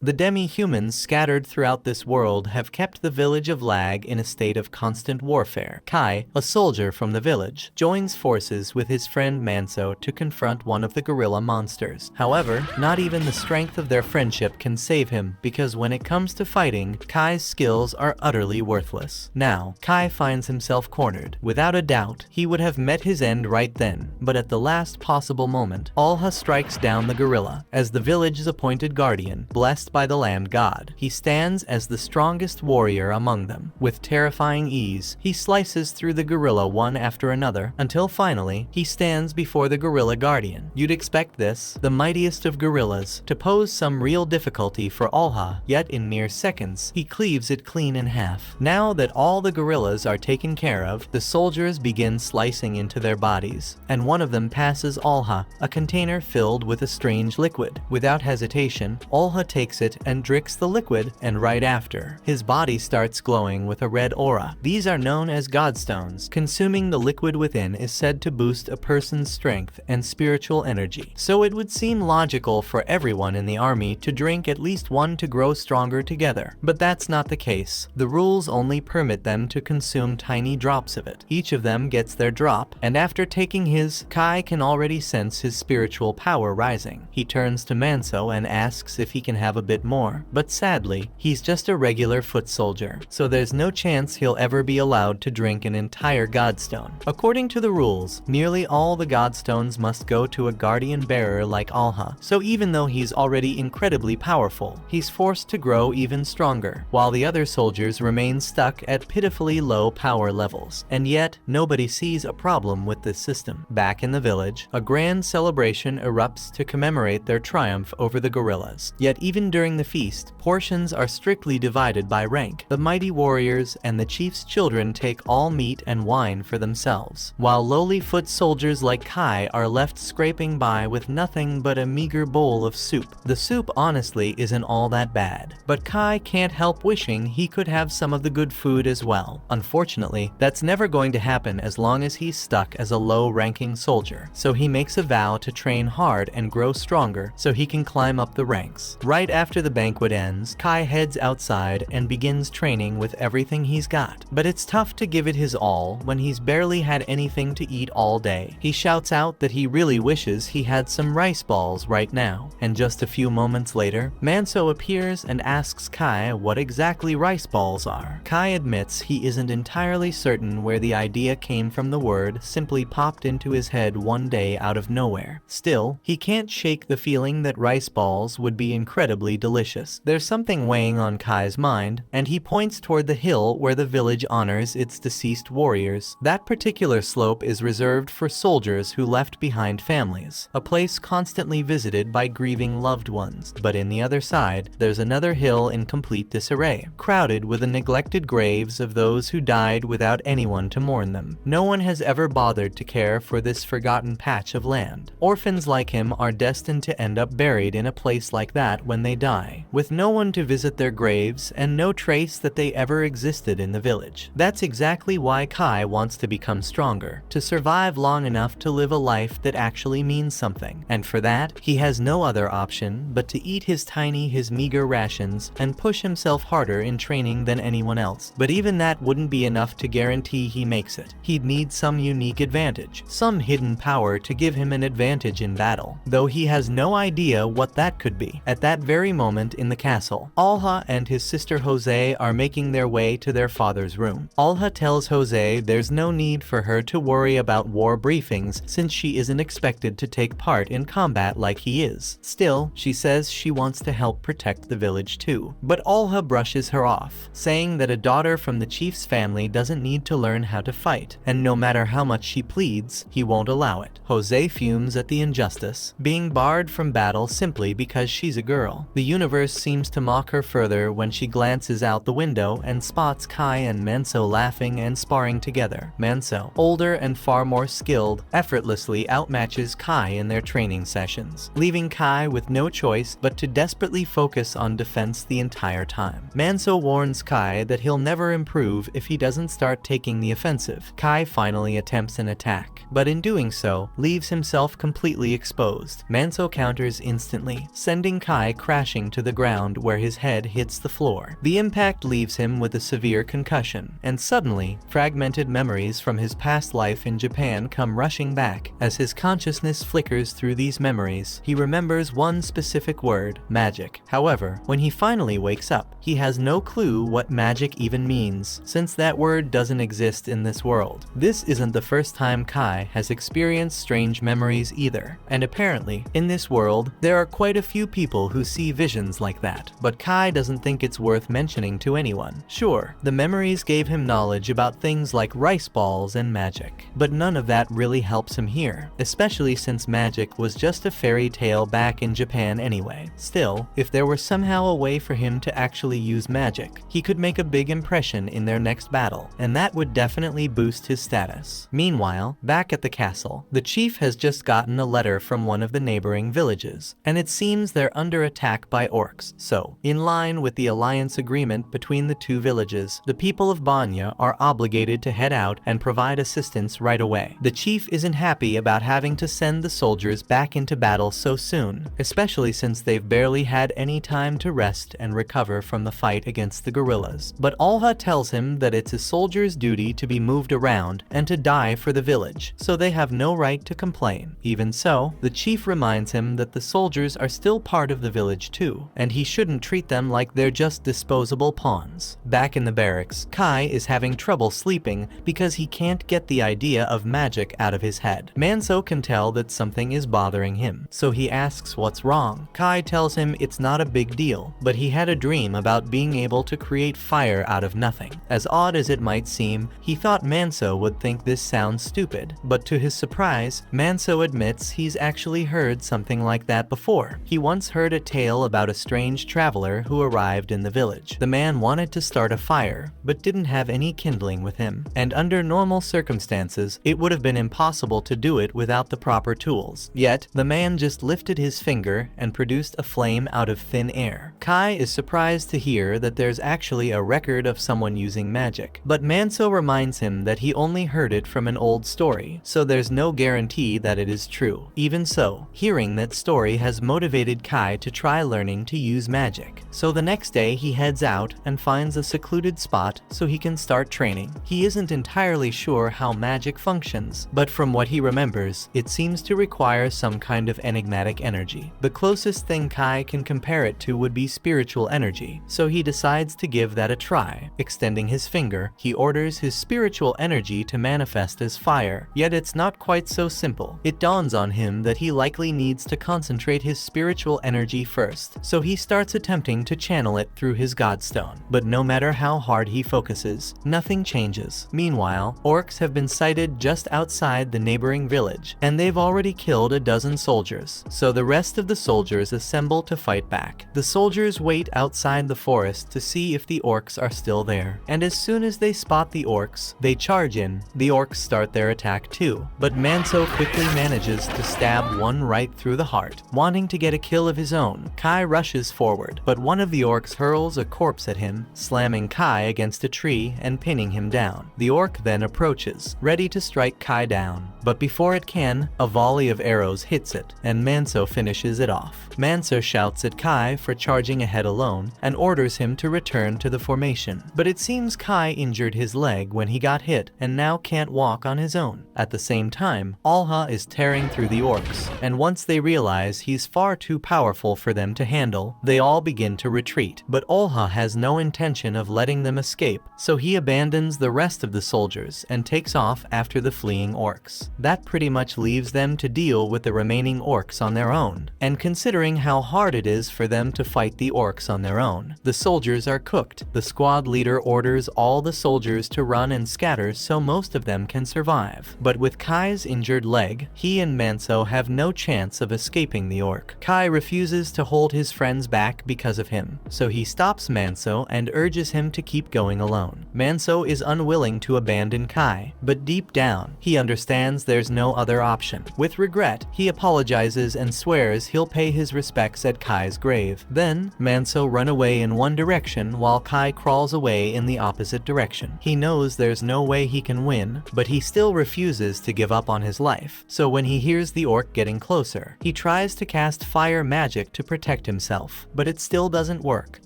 The demi-humans scattered throughout this world have kept the village of Lag in a state of constant warfare. Kai, a soldier from the village, joins forces with his friend Manso to confront one of the gorilla monsters. However, not even the strength of their friendship can save him, because when it comes to fighting, Kai's skills are utterly worthless. Now, Kai finds himself cornered. Without a doubt, he would have met his end right then, but at the last possible moment, Alha strikes down the gorilla. As the village's appointed guardian, blessed by the land god, he stands as the strongest warrior among them. With terrifying ease, he slices through the gorilla one after another, until finally, he stands before the gorilla guardian. You'd expect this, the mightiest of gorillas, to pose some real difficulty for Alha, yet in mere seconds, he cleaves it clean in half. Now that all the gorillas are taken care of, the soldiers begin slicing into their bodies, and one of them passes Alha, a container filled with a strange liquid. Without hesitation, Alha takes it and drinks the liquid, and right after, his body starts glowing with a red aura. These are known as godstones. Consuming the liquid within is said to boost a person's strength and spiritual energy. So it would seem logical for everyone in the army to drink at least one to grow stronger together. But that's not the case. The rules only permit them to consume tiny drops of it. Each of them gets their drop, and after taking his, Kai can already sense his spiritual power rising. He turns to Manso and asks if he can have a bit more, but sadly, he's just a regular foot soldier, so there's no chance he'll ever be allowed to drink an entire godstone. According to the rules, nearly all the godstones must go to a guardian bearer like Alha, so even though he's already incredibly powerful, he's forced to grow even stronger, while the other soldiers remain stuck at pitifully low power levels. And yet, nobody sees a problem with this system. Back in the village, a grand celebration erupts to commemorate their triumph over the gorillas. Yet even during the feast, portions are strictly divided by rank. The mighty warriors and the chief's children take all meat and wine for themselves, while lowly foot soldiers like Kai are left scraping by with nothing but a meager bowl of soup. The soup honestly isn't all that bad, but Kai can't help wishing he could have some of the good food as well. Unfortunately, that's never going to happen as long as he's stuck as a low-ranking soldier, so he makes a vow to train hard and grow stronger so he can climb up the ranks. Right after the banquet ends, Kai heads outside and begins training with everything he's got. But it's tough to give it his all when he's barely had anything to eat all day. He shouts out that he really wishes he had some rice balls right now, and just a few moments later, Manso appears and asks Kai what exactly rice balls are. Kai admits he isn't entirely certain where the idea came from. The word simply popped into his head one day out of nowhere. Still, he can't shake the feeling that rice balls would be incredibly delicious. There's something weighing on Kai's mind, and he points toward the hill where the village honors its deceased warriors. That particular slope is reserved for soldiers who left behind families, a place constantly visited by grieving loved ones. But in the other side, there's another hill in complete disarray, crowded with the neglected graves of those who died without anyone to mourn them. No one has ever bothered to care for this forgotten patch of land. Orphans like him are destined to end up buried in a place like that when they die, with no one to visit their graves and no trace that they ever existed in the village. That's exactly why Kai wants to become stronger, to survive long enough to live a life that actually means something. And for that, he has no other option but to eat his meager rations and push himself harder in training than anyone else. But even that wouldn't be enough to guarantee he makes it. He'd need some unique advantage, some hidden power to give him an advantage in battle, though he has no idea what that could be. At that very moment in the castle, Alha and his sister Jose are making their way to their father's room. Alha tells Jose there's no need for her to worry about war briefings since she isn't expected to take part in combat like he is. Still, she says she wants to help protect the village too. But Alha brushes her off, saying that a daughter from the chief's family doesn't need to learn how to fight, and no matter how much she pleads, he won't allow it. Jose fumes at the injustice, being barred from battle simply because she's a girl. The universe seems to mock her further when she glances out the window and spots Kai and Manso laughing and sparring together. Manso, older and far more skilled, effortlessly outmatches Kai in their training sessions, leaving Kai with no choice but to desperately focus on defense the entire time. Manso warns Kai that he'll never improve if he doesn't start taking the offensive. Kai finally attempts an attack, but in doing so, leaves himself completely exposed. Manso counters instantly, sending Kai crashing crashing to the ground where his head hits the floor. The impact leaves him with a severe concussion, and suddenly, fragmented memories from his past life in Japan come rushing back. As his consciousness flickers through these memories, he remembers one specific word: magic. However, when he finally wakes up, he has no clue what magic even means, since that word doesn't exist in this world. This isn't the first time Kai has experienced strange memories either, and apparently, in this world, there are quite a few people who see visions like that, but Kai doesn't think it's worth mentioning to anyone. Sure, the memories gave him knowledge about things like rice balls and magic, but none of that really helps him here, especially since magic was just a fairy tale back in Japan anyway. Still, if there were somehow a way for him to actually use magic, he could make a big impression in their next battle, and that would definitely boost his status. Meanwhile, back at the castle, the chief has just gotten a letter from one of the neighboring villages, and it seems they're under attack by orcs. So, in line with the alliance agreement between the two villages, the people of Banya are obligated to head out and provide assistance right away. The chief isn't happy about having to send the soldiers back into battle so soon, especially since they've barely had any time to rest and recover from the fight against the guerrillas. But Olha tells him that it's a soldier's duty to be moved around and to die for the village, so they have no right to complain. Even so, the chief reminds him that the soldiers are still part of the village too, and he shouldn't treat them like they're just disposable pawns. Back in the barracks, Kai is having trouble sleeping because he can't get the idea of magic out of his head. Manso can tell that something is bothering him, so he asks what's wrong. Kai tells him it's not a big deal, but he had a dream about being able to create fire out of nothing. As odd as it might seem, he thought Manso would think this sounds stupid, but to his surprise, Manso admits he's actually heard something like that before. He once heard a tale about a strange traveler who arrived in the village. The man wanted to start a fire, but didn't have any kindling with him, and under normal circumstances, it would have been impossible to do it without the proper tools. Yet, the man just lifted his finger and produced a flame out of thin air. Kai is surprised to hear that there's actually a record of someone using magic, but Manso reminds him that he only heard it from an old story, so there's no guarantee that it is true. Even so, hearing that story has motivated Kai to try learning to use magic. So the next day he heads out and finds a secluded spot so he can start training. He isn't entirely sure how magic functions, but from what he remembers, it seems to require some kind of enigmatic energy. The closest thing Kai can compare it to would be spiritual energy, so he decides to give that a try. Extending his finger, he orders his spiritual energy to manifest as fire, yet it's not quite so simple. It dawns on him that he likely needs to concentrate his spiritual energy first, so he starts attempting to channel it through his godstone. But no matter how hard he focuses, nothing changes. Meanwhile, orcs have been sighted just outside the neighboring village, and they've already killed a dozen soldiers, so the rest of the soldiers assemble to fight back. The soldiers wait outside the forest to see if the orcs are still there, and as soon as they spot the orcs, they charge in. The orcs start their attack too, but Manso quickly manages to stab one right through the heart. Wanting to get a kill of his own, Kai rushes forward, but one of the orcs hurls a corpse at him, slamming Kai against a tree and pinning him down. The orc then approaches, ready to strike Kai down, but before it can, a volley of arrows hits it, and Manso finishes it off. Manso shouts at Kai for charging ahead alone and orders him to return to the formation, but it seems Kai injured his leg when he got hit and now can't walk on his own. At the same time, Olha is tearing through the orcs, and once they realize he's far too powerful for them to handle, they all begin to retreat. But Olha has no intention of letting them escape, so he abandons the rest of the soldiers and takes off after the fleeing orcs. That pretty much leaves them to deal with the remaining orcs on their own, and considering how hard it is for them to fight the orcs on their own, the soldiers are cooked. The squad leader orders all the soldiers to run and scatter so most of them can survive. But with Kai's injured leg, he and Manso have no chance of escaping the orc. Kai refuses to hold his friends back because of him, so he stops Manso and urges him to keep going alone. Manso is unwilling to abandon Kai, but deep down, he understands there's no other option. With regret, he apologizes and swears he'll pay his respects at Kai's grave. Then, them, Manso run away in one direction while Kai crawls away in the opposite direction. He knows there's no way he can win, but he still refuses to give up on his life. So when he hears the orc getting closer, he tries to cast fire magic to protect himself, but it still doesn't work.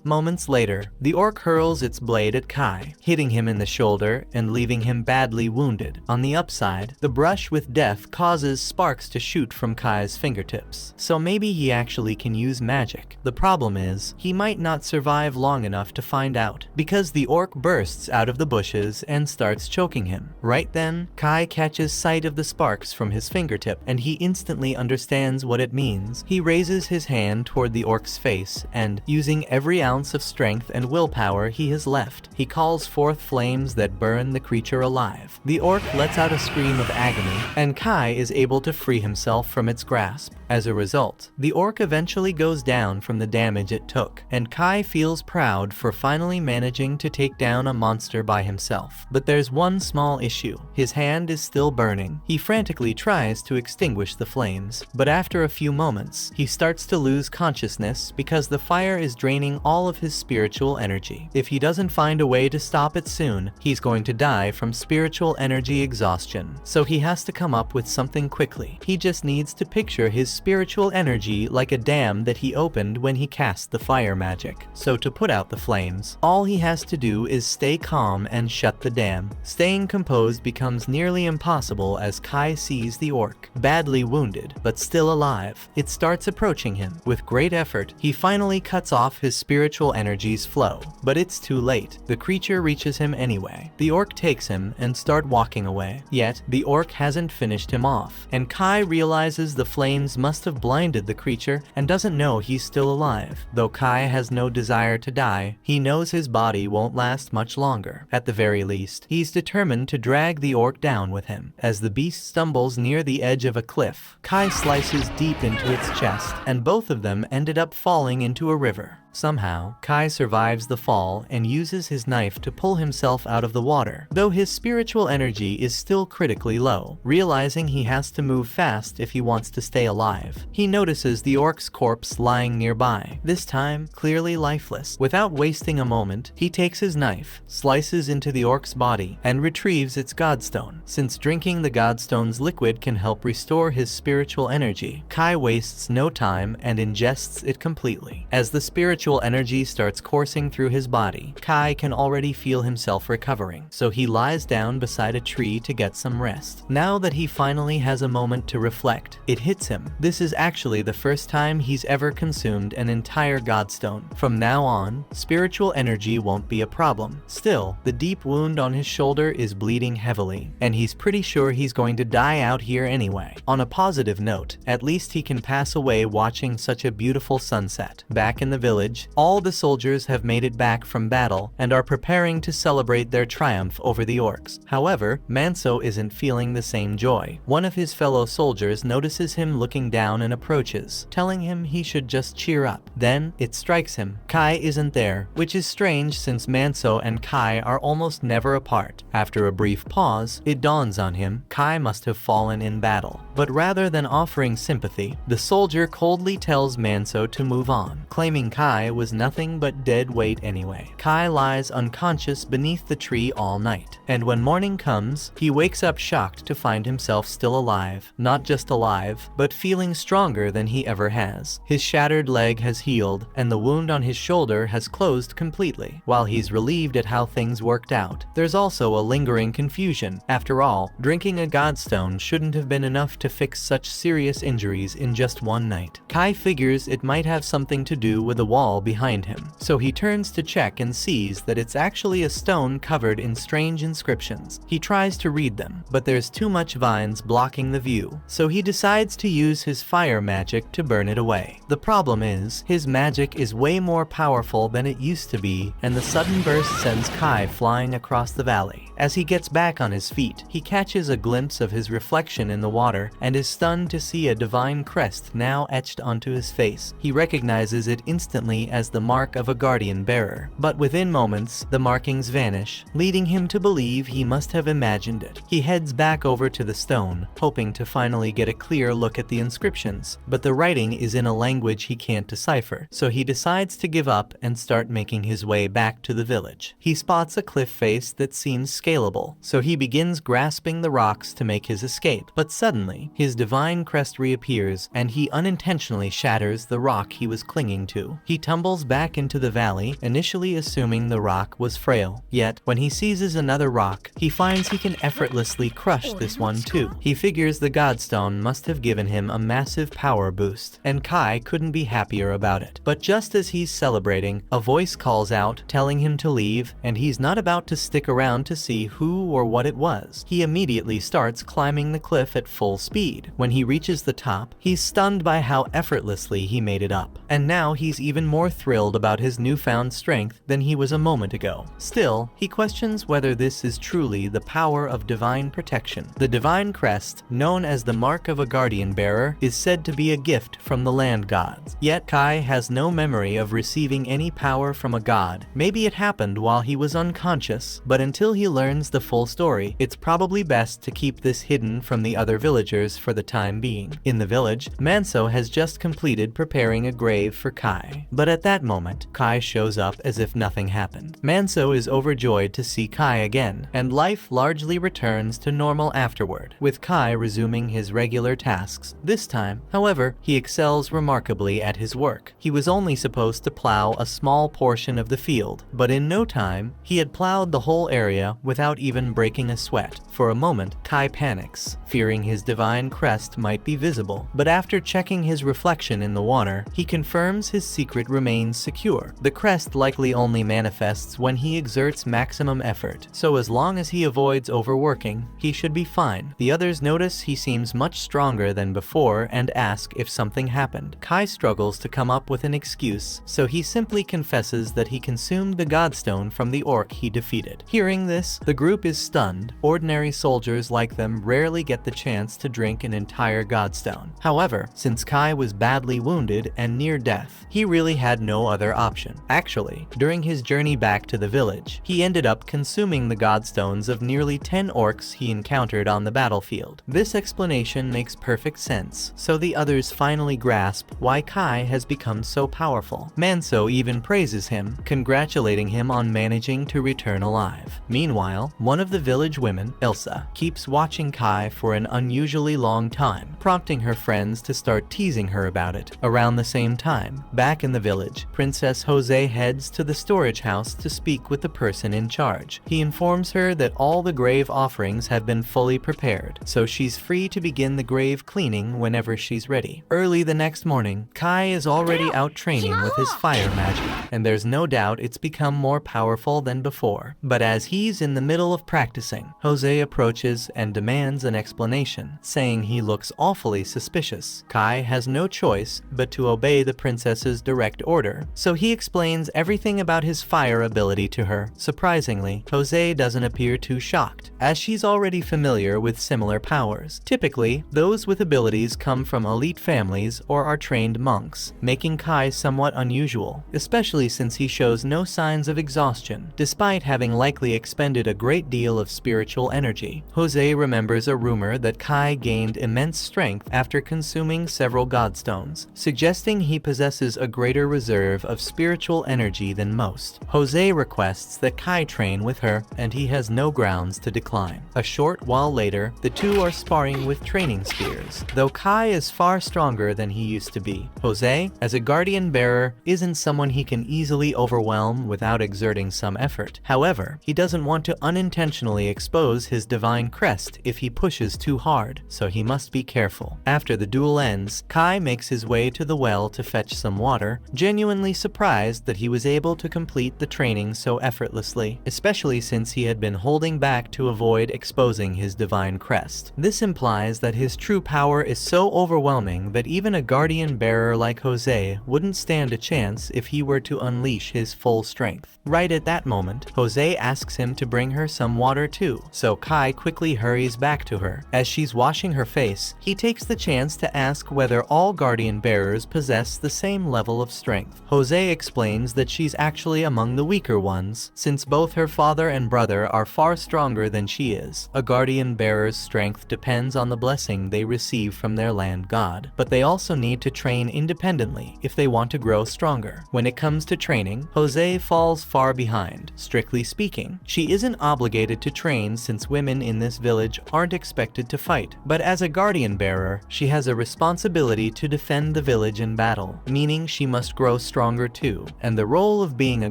Moments later, the orc hurls its blade at Kai, hitting him in the shoulder and leaving him badly wounded. On the upside, the brush with death causes sparks to shoot from Kai's fingertips, so maybe he actually can use magic. The problem is, he might not survive long enough to find out, because the orc bursts out of the bushes and starts choking him. Right then, Kai catches sight of the sparks from his fingertip, and he instantly understands what it means. He raises his hand toward the orc's face, and, using every ounce of strength and willpower he has left, he calls forth flames that burn the creature alive. The orc lets out a scream of agony, and Kai is able to free himself from its grasp. As a result, the orc eventually goes down from the damage it took, and Kai feels proud for finally managing to take down a monster by himself. But there's one small issue. His hand is still burning. He frantically tries to extinguish the flames, but after a few moments, he starts to lose consciousness because the fire is draining all of his spiritual energy. If he doesn't find a way to stop it soon, he's going to die from spiritual energy exhaustion. So he has to come up with something quickly. He just needs to picture his spiritual energy like a dam that he opened when he cast the fire magic. So to put out the flames, all he has to do is stay calm and shut the dam. Staying composed becomes nearly impossible as Kai sees the orc, badly wounded, but still alive. It starts approaching him. With great effort, he finally cuts off his spiritual energy's flow, but it's too late. The creature reaches him anyway. The orc takes him and starts walking away. Yet, the orc hasn't finished him off, and Kai realizes the flames must have blinded the creature and doesn't know he's still alive. Though Kai has no desire to die, he knows his body won't last much longer. At the very least, he's determined to drag the orc down with him. As the beast stumbles near the edge of a cliff, Kai slices deep into its chest, and both of them ended up falling into a river. Somehow, Kai survives the fall and uses his knife to pull himself out of the water, though his spiritual energy is still critically low. Realizing he has to move fast if he wants to stay alive, he notices the orc's corpse lying nearby, this time clearly lifeless. Without wasting a moment, he takes his knife, slices into the orc's body, and retrieves its godstone. Since drinking the godstone's liquid can help restore his spiritual energy, Kai wastes no time and ingests it completely. As the spiritual energy starts coursing through his body, Kai can already feel himself recovering, so he lies down beside a tree to get some rest. Now that he finally has a moment to reflect, it hits him. This is actually the first time he's ever consumed an entire godstone. From now on, spiritual energy won't be a problem. Still, the deep wound on his shoulder is bleeding heavily, and he's pretty sure he's going to die out here anyway. On a positive note, at least he can pass away watching such a beautiful sunset. Back in the village, all the soldiers have made it back from battle and are preparing to celebrate their triumph over the orcs. However, Manso isn't feeling the same joy. One of his fellow soldiers notices him looking down and approaches, telling him he should just cheer up. Then, it strikes him. Kai isn't there, which is strange since Manso and Kai are almost never apart. After a brief pause, it dawns on him Kai must have fallen in battle. But rather than offering sympathy, the soldier coldly tells Manso to move on, claiming Kai was nothing but dead weight anyway. Kai lies unconscious beneath the tree all night, and when morning comes, he wakes up shocked to find himself still alive. Not just alive, but feeling stronger than he ever has. His shattered leg has healed, and the wound on his shoulder has closed completely. While he's relieved at how things worked out, there's also a lingering confusion. After all, drinking a godstone shouldn't have been enough to fix such serious injuries in just one night. Kai figures it might have something to do with the wall behind him, so he turns to check and sees that it's actually a stone covered in strange inscriptions. He tries to read them, but there's too much vines blocking the view, so he decides to use his fire magic to burn it away. The problem is, his magic is way more powerful than it used to be, and the sudden burst sends Kai flying across the valley. As he gets back on his feet, he catches a glimpse of his reflection in the water and is stunned to see a divine crest now etched onto his face. He recognizes it instantly as the mark of a guardian bearer, but within moments, the markings vanish, leading him to believe he must have imagined it. He heads back over to the stone, hoping to finally get a clear look at the inscriptions, but the writing is in a language he can't decipher, so he decides to give up and start making his way back to the village. He spots a cliff face that seems scalable, so he begins grasping the rocks to make his escape, but suddenly, his divine crest reappears and he unintentionally shatters the rock he was clinging to. He tumbles back into the valley, initially assuming the rock was frail. Yet, when he seizes another rock, he finds he can effortlessly crush this one too. He figures the Godstone must have given him a massive power boost, and Kai couldn't be happier about it. But just as he's celebrating, a voice calls out, telling him to leave, and he's not about to stick around to see who or what it was. He immediately starts climbing the cliff at full speed. When he reaches the top, he's stunned by how effortlessly he made it up. And now he's even more thrilled about his newfound strength than he was a moment ago. Still, he questions whether this is truly the power of divine protection. The divine crest, known as the mark of a guardian bearer, is said to be a gift from the land gods. Yet Kai has no memory of receiving any power from a god. Maybe it happened while he was unconscious, but until he learns the full story, it's probably best to keep this hidden from the other villagers for the time being. In the village, Manso has just completed preparing a grave for Kai. But at that moment, Kai shows up as if nothing happened. Manso is overjoyed to see Kai again, and life largely returns to normal afterward, with Kai resuming his regular tasks. This time, however, he excels remarkably at his work. He was only supposed to plow a small portion of the field, but in no time, he had plowed the whole area without even breaking a sweat. For a moment, Kai panics, fearing his divine crest might be visible, but after checking his reflection in the water, he confirms his secret remains secure. The crest likely only manifests when he exerts maximum effort, so as long as he avoids overworking, he should be fine. The others notice he seems much stronger than before and ask if something happened. Kai struggles to come up with an excuse, so he simply confesses that he consumed the Godstone from the orc he defeated. Hearing this, the group is stunned. Ordinary soldiers like them rarely get the chance to drink an entire Godstone. However, since Kai was badly wounded and near death, he really had no other option. Actually, during his journey back to the village, he ended up consuming the Godstones of nearly 10 orcs he encountered on the battlefield. This explanation makes perfect sense, so the others finally grasp why Kai has become so powerful. Manso even praises him, congratulating him on managing to return alive. Meanwhile, one of the village women, Ilsa, keeps watching Kai for an unusually long time, prompting her friends to start teasing her about it. Around the same time, back in the village, Princess Jose heads to the storage house to speak with the person in charge. He informs her that all the grave offerings have been fully prepared, so she's free to begin the grave cleaning whenever she's ready. Early the next morning, Kai is already out training with his fire magic, and there's no doubt it's become more powerful than before. But as he's in the middle of practicing, Jose approaches and demands an explanation, saying he looks awfully suspicious. Kai has no choice but to obey the princess's direct order, so he explains everything about his fire ability to her. Surprisingly, Jose doesn't appear too shocked, as she's already familiar with similar powers. Typically, those with abilities come from elite families or are trained monks, making Kai somewhat unusual, especially since he shows no signs of exhaustion, despite having likely expended a great deal of spiritual energy. Jose remembers a rumor that Kai gained immense strength after consuming several Godstones, suggesting he possesses a greater reserve of spiritual energy than most. Jose requests that Kai train with her, and he has no grounds to decline. A short while later, the two are sparring with training spears, though Kai is far stronger than he used to be. Jose, as a guardian bearer, isn't someone he can easily overwhelm without exerting some effort. However, he doesn't want to unintentionally expose his divine crest if he pushes too hard, so he must be careful. After the duel ends, Kai makes his way to the well to fetch some water, genuinely surprised that he was able to complete the training so effortlessly, especially since he had been holding back to avoid exposing his divine crest. This implies that his true power is so overwhelming that even a guardian bearer like Jose wouldn't stand a chance if he were to unleash his full strength. Right at that moment, Jose asks him to bring bring her some water too, so Kai quickly hurries back to her. As she's washing her face, he takes the chance to ask whether all guardian bearers possess the same level of strength. Jose explains that she's actually among the weaker ones, since both her father and brother are far stronger than she is. A guardian bearer's strength depends on the blessing they receive from their land god, but they also need to train independently if they want to grow stronger. When it comes to training, Jose falls far behind. Strictly speaking, she isn't obligated to train since women in this village aren't expected to fight, but as a guardian bearer, she has a responsibility to defend the village in battle, meaning she must grow stronger too. And the role of being a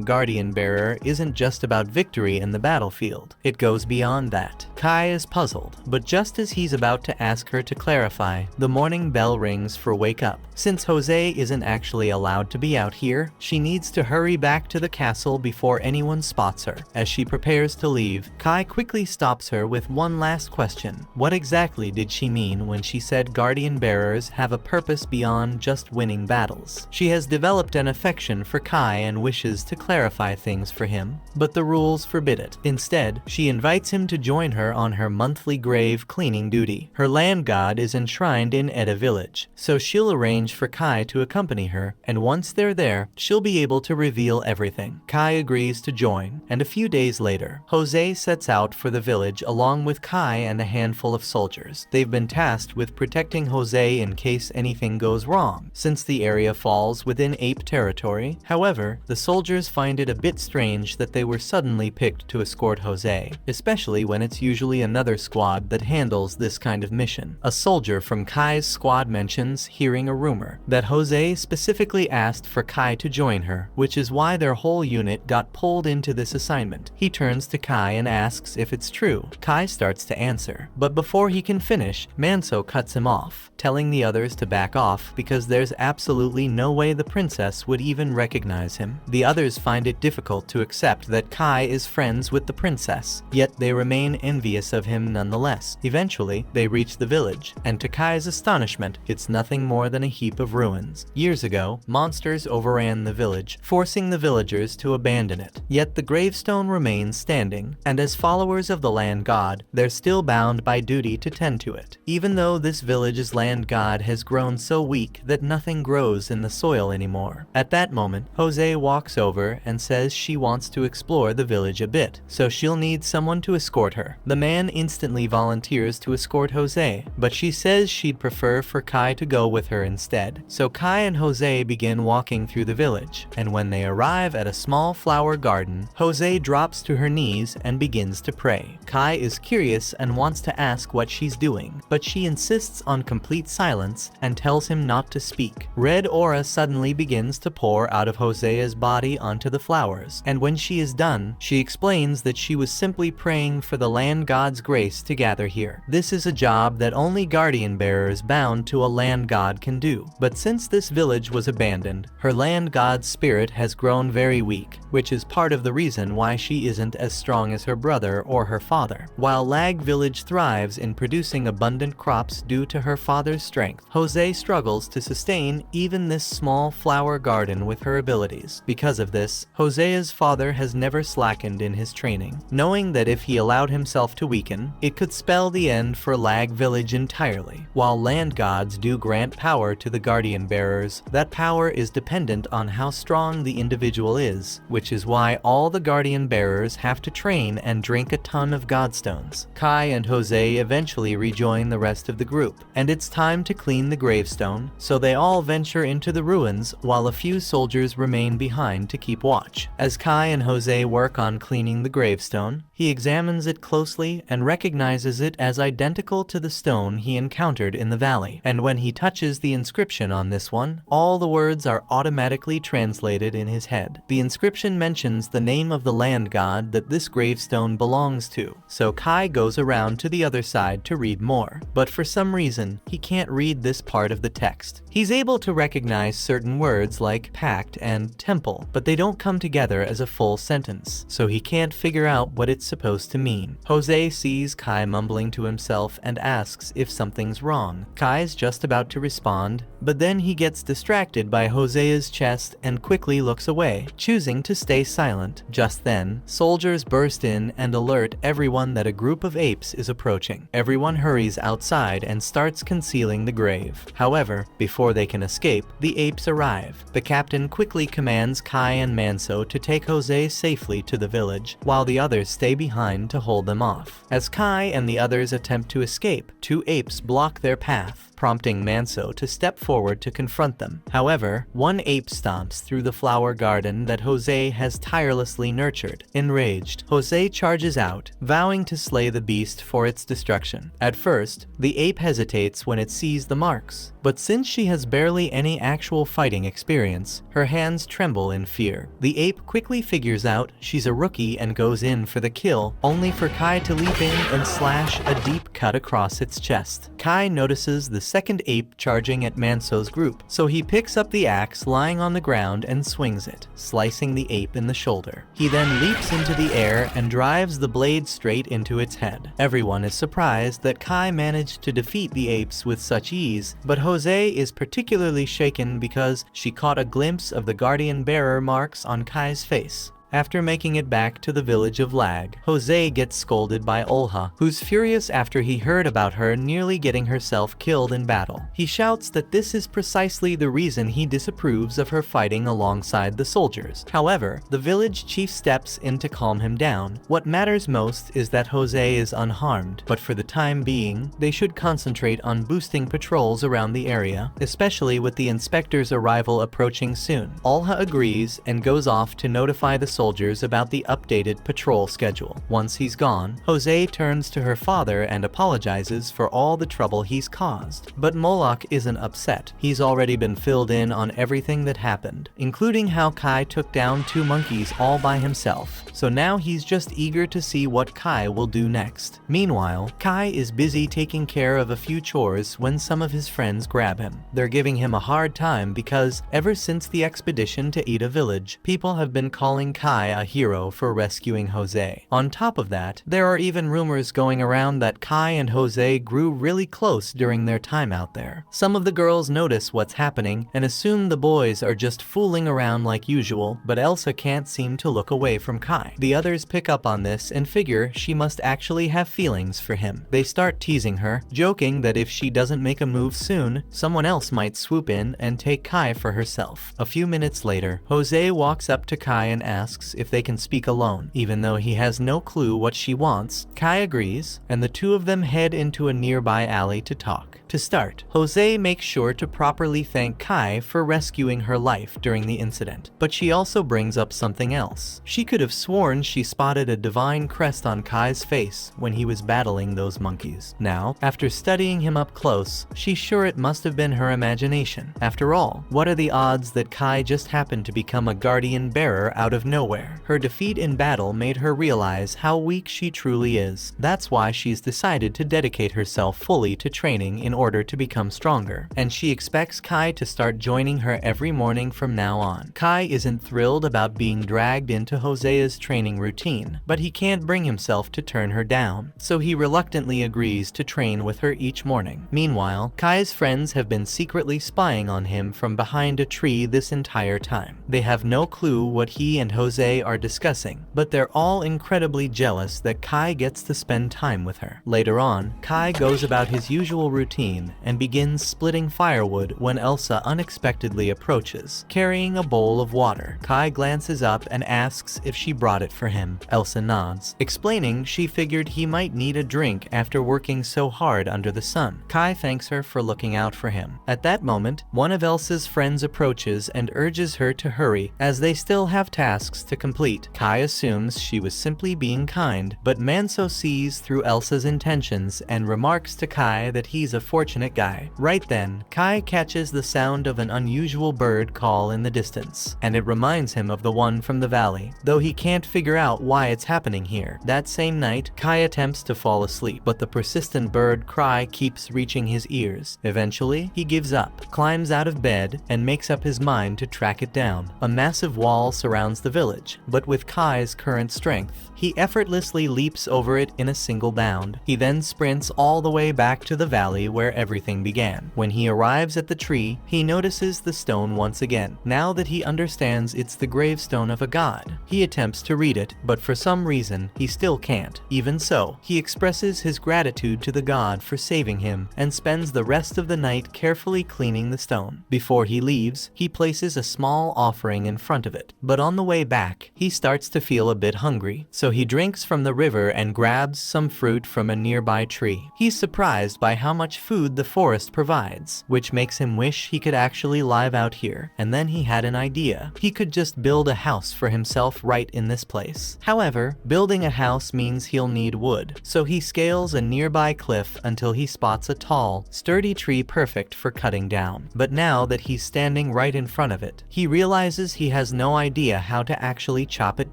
guardian bearer isn't just about victory in the battlefield. It goes beyond that. Kai is puzzled, but just as he's about to ask her to clarify, the morning bell rings for wake up. Since Jose isn't actually allowed to be out here, she needs to hurry back to the castle before anyone spots her. As she prepares to leave, Kai quickly stops her with one last question. What exactly did she mean when she said guardian bearers have a purpose beyond just winning battles? She has developed an affection for Kai and wishes to clarify things for him, but the rules forbid it. Instead, she invites him to join her on her monthly grave cleaning duty. Her land god is enshrined in Eda village, so she'll arrange for Kai to accompany her, and once they're there, she'll be able to reveal everything. Kai agrees to join, and a few days later, Jose sets out for the village along with Kai and a handful of soldiers. They've been tasked with protecting Jose in case anything goes wrong, since the area falls within ape territory. However, the soldiers find it a bit strange that they were suddenly picked to escort Jose, especially when it's usually another squad that handles this kind of mission. A soldier from Kai's squad mentions hearing a rumor that Jose specifically asked for Kai to join her, which is why their whole unit got pulled into this assignment. He turns to Kai and asks if it's true. Kai starts to answer, but before he can finish, Manso cuts him off, telling the others to back off because there's absolutely no way the princess would even recognize him. The others find it difficult to accept that Kai is friends with the princess, yet they remain envious of him nonetheless. Eventually, they reach the village, and to Kai's astonishment, it's nothing more than a heap of ruins. Years ago, monsters overran the village, forcing the villagers to abandon it. Yet the gravestone remains standing, and as followers of the land god, they're still bound by duty to tend to it. Even though this village's land god has grown so weak that nothing grows in the soil anymore. At that moment, Jose walks over and says she wants to explore the village a bit, so she'll need someone to escort her. The man instantly volunteers to escort Jose, but she says she'd prefer for Kai to go with her instead. So Kai and Jose begin walking through the village, and when they arrive at a small flower garden, Jose drops to her knees and begins to pray. Kai is curious and wants to ask what she's doing, but she insists on complete silence and tells him not to speak. Red aura suddenly begins to pour out of Jose's body onto the flowers, and when she is done, she explains that she was simply praying for the land god's grace to gather here. This is a job that only guardian bearers bound to a land god can do, but since this village was abandoned, her land god's spirit has grown very weak, which is part of the reason why she isn't as strong as her brother or her father. While Lag Village thrives in producing abundant crops due to her father's strength, Jose struggles to sustain even this small flower garden with her abilities. Because of this, Jose's father has never slackened in his training, knowing that if he allowed himself to weaken, it could spell the end for Lag Village entirely. While land gods do grant power to the guardian bearers, that power is dependent on how strong the individual is, which is why all the guardian bearers have to train and drink a ton of godstones. Kai and Jose eventually rejoin the rest of the group, and it's time to clean the gravestone, so they all venture into the ruins while a few soldiers remain behind to keep watch. As Kai and Jose work on cleaning the gravestone, he examines it closely and recognizes it as identical to the stone he encountered in the valley. And when he touches the inscription on this one, all the words are automatically translated in his head. The inscription mentions the name of the land god that this gravestone belongs to, so Kai goes around to the other side to read more. But for some reason, he can't read this part of the text. He's able to recognize certain words like pact and temple, but they don't come together as a full sentence, so he can't figure out what it's supposed to mean. Jose sees Kai mumbling to himself and asks if something's wrong. Kai's just about to respond, but then he gets distracted by Jose's chest and quickly looks away, choosing to stay silent. Just then, soldiers burst in and alert everyone that a group of apes is approaching. Everyone hurries outside and starts concealing the grave. However, before they can escape, the apes arrive. The captain quickly commands Kai and Manso to take Jose safely to the village, while the others stay behind to hold them off. As Kai and the others attempt to escape, two apes block their path, prompting Manso to step forward to confront them. However, one ape stomps through the flower garden that Jose has tirelessly nurtured. Enraged, Jose charges out, vowing to slay the beast for its destruction. At first, the ape hesitates when it sees the marks, but since she has barely any actual fighting experience, her hands tremble in fear. The ape quickly figures out she's a rookie and goes in for the kill, only for Kai to leap in and slash a deep cut across its chest. Kai notices the second ape charging at Manso's group, so he picks up the axe lying on the ground and swings it, slicing the ape in the shoulder. He then leaps into the air and drives the blade straight into its head. Everyone is surprised that Kai managed to defeat the apes with such ease, but Jose is particularly shaken because she caught a glimpse of the guardian bearer marks on Kai's face. After making it back to the village of Lag, Jose gets scolded by Olha, who's furious after he heard about her nearly getting herself killed in battle. He shouts that this is precisely the reason he disapproves of her fighting alongside the soldiers. However, the village chief steps in to calm him down. What matters most is that Jose is unharmed, but for the time being, they should concentrate on boosting patrols around the area, especially with the inspector's arrival approaching soon. Olha agrees and goes off to notify the soldiers about the updated patrol schedule. Once he's gone, Jose turns to her father and apologizes for all the trouble he's caused. But Moloch isn't upset. He's already been filled in on everything that happened, including how Kai took down two monkeys all by himself. So now he's just eager to see what Kai will do next. Meanwhile, Kai is busy taking care of a few chores when some of his friends grab him. They're giving him a hard time because ever since the expedition to Ida village, people have been calling Kai a hero for rescuing Jose. On top of that, there are even rumors going around that Kai and Jose grew really close during their time out there. Some of the girls notice what's happening and assume the boys are just fooling around like usual, but Elsa can't seem to look away from Kai. The others pick up on this and figure she must actually have feelings for him. They start teasing her, joking that if she doesn't make a move soon, someone else might swoop in and take Kai for herself. A few minutes later, Jose walks up to Kai and asks if they can speak alone. Even though he has no clue what she wants, Kai agrees, and the two of them head into a nearby alley to talk. To start, Jose makes sure to properly thank Kai for rescuing her life during the incident, but she also brings up something else. She could have sworn she spotted a divine crest on Kai's face when he was battling those monkeys. Now, after studying him up close, she's sure it must have been her imagination. After all, what are the odds that Kai just happened to become a guardian bearer out of nowhere? Her defeat in battle made her realize how weak she truly is. That's why she's decided to dedicate herself fully to training in order to become stronger, and she expects Kai to start joining her every morning from now on. Kai isn't thrilled about being dragged into Jose's training routine, but he can't bring himself to turn her down, so he reluctantly agrees to train with her each morning. Meanwhile, Kai's friends have been secretly spying on him from behind a tree this entire time. They have no clue what he and Jose are discussing, but they're all incredibly jealous that Kai gets to spend time with her. Later on, Kai goes about his usual routine and begins splitting firewood when Elsa unexpectedly approaches, carrying a bowl of water. Kai glances up and asks if she brought it for him. Elsa nods, explaining she figured he might need a drink after working so hard under the sun. Kai thanks her for looking out for him. At that moment, one of Elsa's friends approaches and urges her to hurry, as they still have tasks to complete. Kai assumes she was simply being kind, but Manso sees through Elsa's intentions and remarks to Kai that he's a unfortunate guy. Right then, Kai catches the sound of an unusual bird call in the distance, and it reminds him of the one from the valley, though he can't figure out why it's happening here. That same night, Kai attempts to fall asleep, but the persistent bird cry keeps reaching his ears. Eventually, he gives up, climbs out of bed, and makes up his mind to track it down. A massive wall surrounds the village, but with Kai's current strength, he effortlessly leaps over it in a single bound. He then sprints all the way back to the valley where everything began. When he arrives at the tree, he notices the stone once again. Now that he understands it's the gravestone of a god, he attempts to read it, but for some reason, he still can't. Even so, he expresses his gratitude to the god for saving him and spends the rest of the night carefully cleaning the stone. Before he leaves, he places a small offering in front of it, but on the way back, he starts to feel a bit hungry, so he drinks from the river and grabs some fruit from a nearby tree. He's surprised by how much food the forest provides, which makes him wish he could actually live out here, and then he had an idea. He could just build a house for himself right in this place. However, building a house means he'll need wood, so he scales a nearby cliff until he spots a tall, sturdy tree perfect for cutting down. But now that he's standing right in front of it, he realizes he has no idea how to actually chop it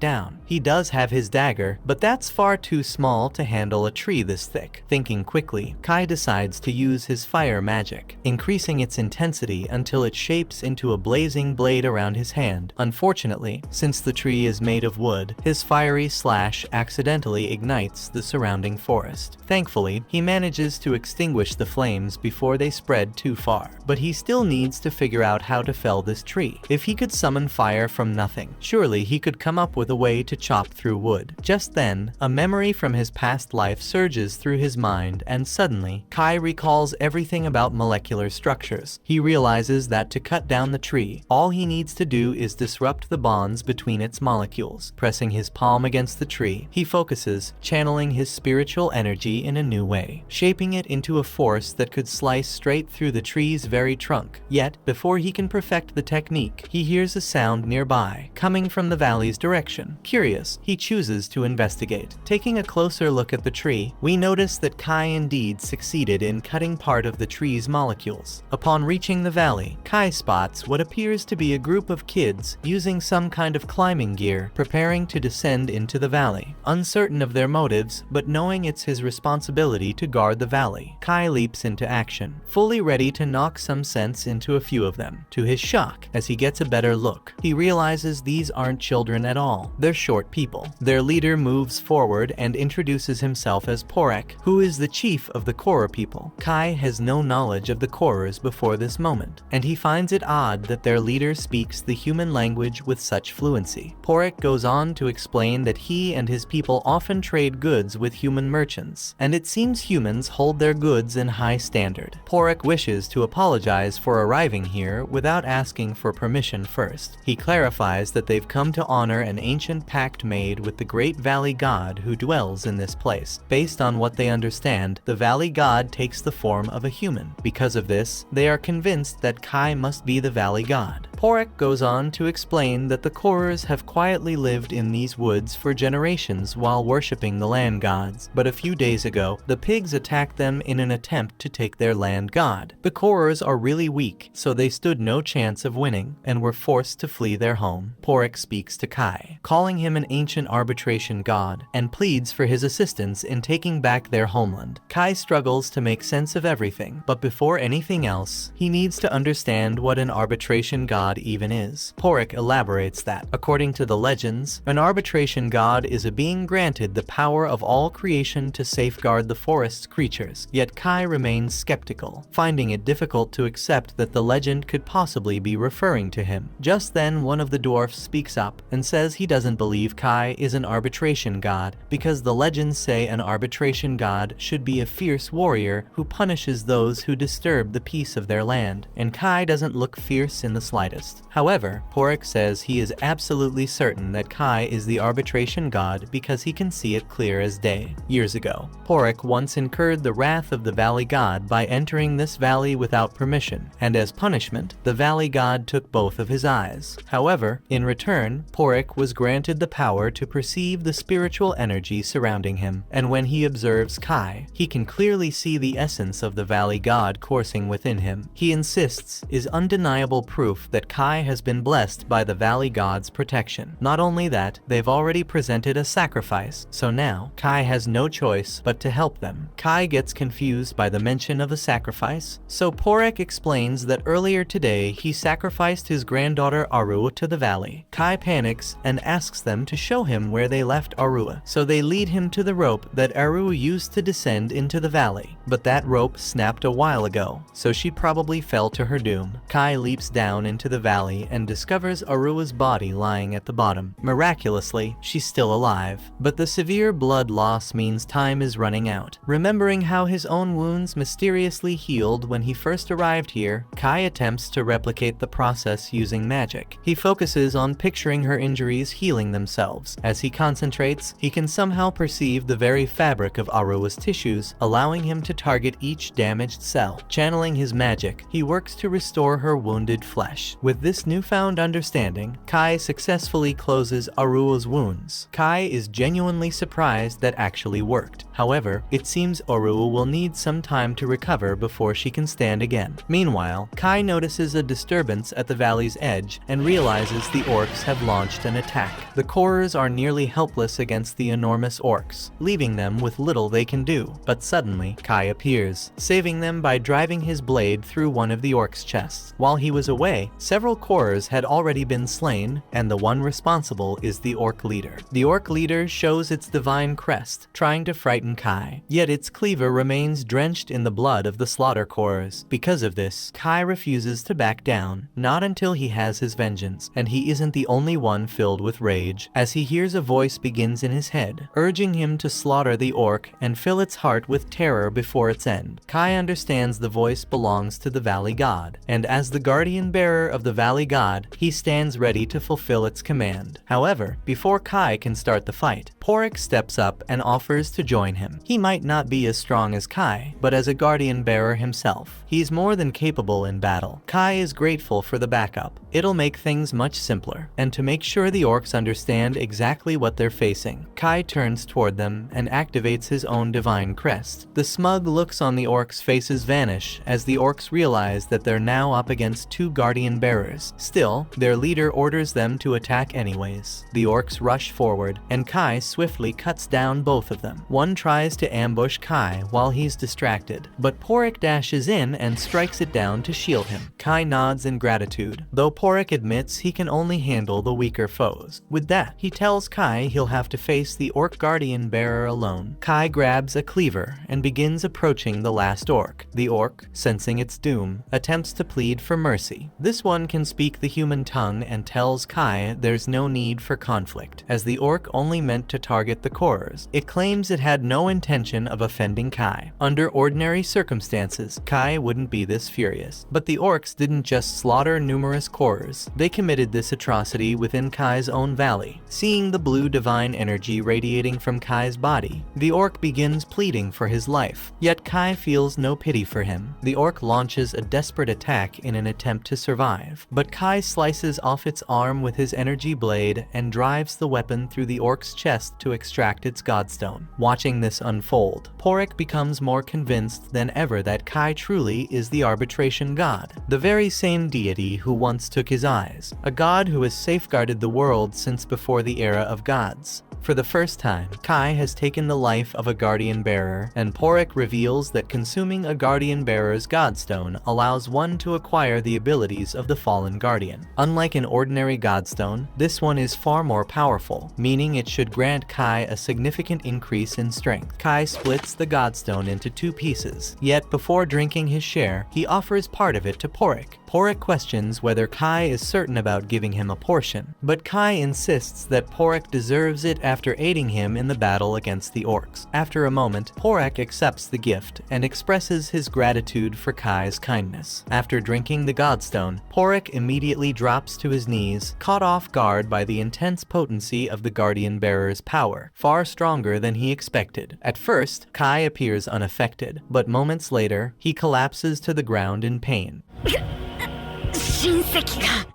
down. He does have his dagger, but that's far too small to handle a tree this thick. Thinking quickly, Kai decides to use his fire magic, increasing its intensity until it shapes into a blazing blade around his hand. Unfortunately, since the tree is made of wood, his fiery slash accidentally ignites the surrounding forest. Thankfully, he manages to extinguish the flames before they spread too far, but he still needs to figure out how to fell this tree. If he could summon fire from nothing, surely he could come up with a way to chop through wood. Just then, a memory from his past life surges through his mind, and suddenly, Kai recalls everything about molecular structures. He realizes that to cut down the tree, all he needs to do is disrupt the bonds between its molecules. Pressing his palm against the tree, he focuses, channeling his spiritual energy in a new way, shaping it into a force that could slice straight through the tree's very trunk. Yet, before he can perfect the technique, he hears a sound nearby, coming from the valley's direction. Curious, he chooses to investigate. Taking a closer look at the tree, we notice that Kai indeed succeeded in cutting part of the tree's molecules. Upon reaching the valley, Kai spots what appears to be a group of kids using some kind of climbing gear, preparing to descend into the valley. Uncertain of their motives, but knowing it's his responsibility to guard the valley, Kai leaps into action, fully ready to knock some sense into a few of them. To his shock, as he gets a better look, he realizes these aren't children at all. They're short people. Their leader moves forward and introduces himself as Porek, who is the chief of the Kora people. Kai has no knowledge of the Koras before this moment, and he finds it odd that their leader speaks the human language with such fluency. Porek goes on to explain that he and his people often trade goods with human merchants, and it seems humans hold their goods in high standard. Porek wishes to apologize for arriving here without asking for permission first. He clarifies that they've come to honor an ancient pact made with the great valley god who dwells in this place. Based on what they understand, the valley god takes the form of a human. Because of this, they are convinced that Kai must be the valley god. Porek goes on to explain that the Koras have quietly lived in these woods for generations while worshipping the land gods, but a few days ago, the pigs attacked them in an attempt to take their land god. The Koras are really weak, so they stood no chance of winning and were forced to flee their home. Porek speaks to Kai, calling him an ancient arbitration god, and pleads for his assistance in taking back their homeland. Kai struggles to make sense of everything, but before anything else, he needs to understand what an arbitration god even is. Porek elaborates that, according to the legends, an arbitration god is a being granted the power of all creation to safeguard the forest's creatures. Yet Kai remains skeptical, finding it difficult to accept that the legend could possibly be referring to him. Just then, one of the dwarfs speaks up and says he doesn't believe Kai is an arbitration god because the legends say an arbitration god should be a fierce warrior who punishes those who disturb the peace of their land, and Kai doesn't look fierce in the slightest. slightest. However, Porek says he is absolutely certain that Kai is the arbitration god because he can see it clear as day. Years ago, Porek once incurred the wrath of the valley god by entering this valley without permission, and as punishment, the valley god took both of his eyes. However, in return, Porek was granted the power to perceive the spiritual energy surrounding him, and when he observes Kai, he can clearly see the essence of the valley god coursing within him. He insists is undeniable proof that Kai has been blessed by the valley god's protection. Not only that, they've already presented a sacrifice, so now Kai has no choice but to help them. Kai gets confused by the mention of the sacrifice, so Porek explains that earlier today he sacrificed his granddaughter Arua to the valley. Kai panics and asks them to show him where they left Arua, so they lead him to the rope that Arua used to descend into the valley. But that rope snapped a while ago, so she probably fell to her doom. Kai leaps down into the valley and discovers Arua's body lying at the bottom. Miraculously, she's still alive, but the severe blood loss means time is running out. Remembering how his own wounds mysteriously healed when he first arrived here, Kai attempts to replicate the process using magic. He focuses on picturing her injuries healing themselves. As he concentrates, he can somehow perceive the very fabric of Arua's tissues, allowing him to target each damaged cell. Channeling his magic, he works to restore her wounded flesh. With this newfound understanding, Kai successfully closes Arua's wounds. Kai is genuinely surprised that actually worked. However, it seems Arua will need some time to recover before she can stand again. Meanwhile, Kai notices a disturbance at the valley's edge and realizes the orcs have launched an attack. The Korers are nearly helpless against the enormous orcs, leaving them with little they can do. But suddenly, Kai appears, saving them by driving his blade through one of the orcs' chests. While he was away, several Korers had already been slain, and the one responsible is the orc leader. The orc leader shows its divine crest, trying to frighten Kai, yet its cleaver remains drenched in the blood of the slaughter Korers. Because of this, Kai refuses to back down, not until he has his vengeance, and he isn't the only one filled with rage, as he hears a voice begins in his head, urging him to slaughter the orc and fill its heart with terror before its end. Kai understands the voice belongs to the valley god, and as the guardian bearer of the valley god, he stands ready to fulfill its command. However, before Kai can start the fight, Porek steps up and offers to join him. He might not be as strong as Kai, but as a guardian bearer himself, he's more than capable in battle. Kai is grateful for the backup. It'll make things much simpler. And to make sure the orcs understand exactly what they're facing, Kai turns toward them and activates his own divine crest. The smug looks on the orcs' faces vanish as the orcs realize that they're now up against two guardian bearers. Still, their leader orders them to attack anyways. The orcs rush forward, and Kai swiftly cuts down both of them. One tries to ambush Kai while he's distracted, but Porek dashes in and strikes it down to shield him. Kai nods in gratitude, though Porek admits he can only handle the weaker foes. With that, he tells Kai he'll have to face the orc guardian bearer alone. Kai grabs a cleaver and begins approaching the last orc. The orc, sensing its doom, attempts to plead for mercy. This one can speak the human tongue and tells Kai there's no need for conflict, as the orc only meant to target the Korers. It claims it had no intention of offending Kai. Under ordinary circumstances, Kai wouldn't be this furious. But the orcs didn't just slaughter numerous Korers, they committed this atrocity within Kai's own valley. Seeing the blue divine energy radiating from Kai's body, the orc begins pleading for his life. Yet Kai feels no pity for him. The orc launches a desperate attack in an attempt to survive, but Kai slices off its arm with his energy blade and drives the weapon through the orc's chest to extract its godstone. Watching this unfold, Porek becomes more convinced than ever that Kai truly is the arbitration god, the very same deity who once took his eyes, a god who has safeguarded the world since before the era of gods. For the first time, Kai has taken the life of a guardian bearer, and Porek reveals that consuming a guardian bearer's godstone allows one to acquire the abilities of the fallen guardian. Unlike an ordinary godstone, this one is far more powerful, meaning it should grant Kai a significant increase in strength. Kai splits the godstone into two pieces, yet before drinking his share, he offers part of it to Porek. Porek questions whether Kai is certain about giving him a portion, but Kai insists that Porek deserves it after aiding him in the battle against the orcs. After a moment, Porek accepts the gift and expresses his gratitude for Kai's kindness. After drinking the Godstone, Porek immediately drops to his knees, caught off guard by the intense potency of the Guardian Bearer's power, far stronger than he expected. At first, Kai appears unaffected, but moments later, he collapses to the ground in pain.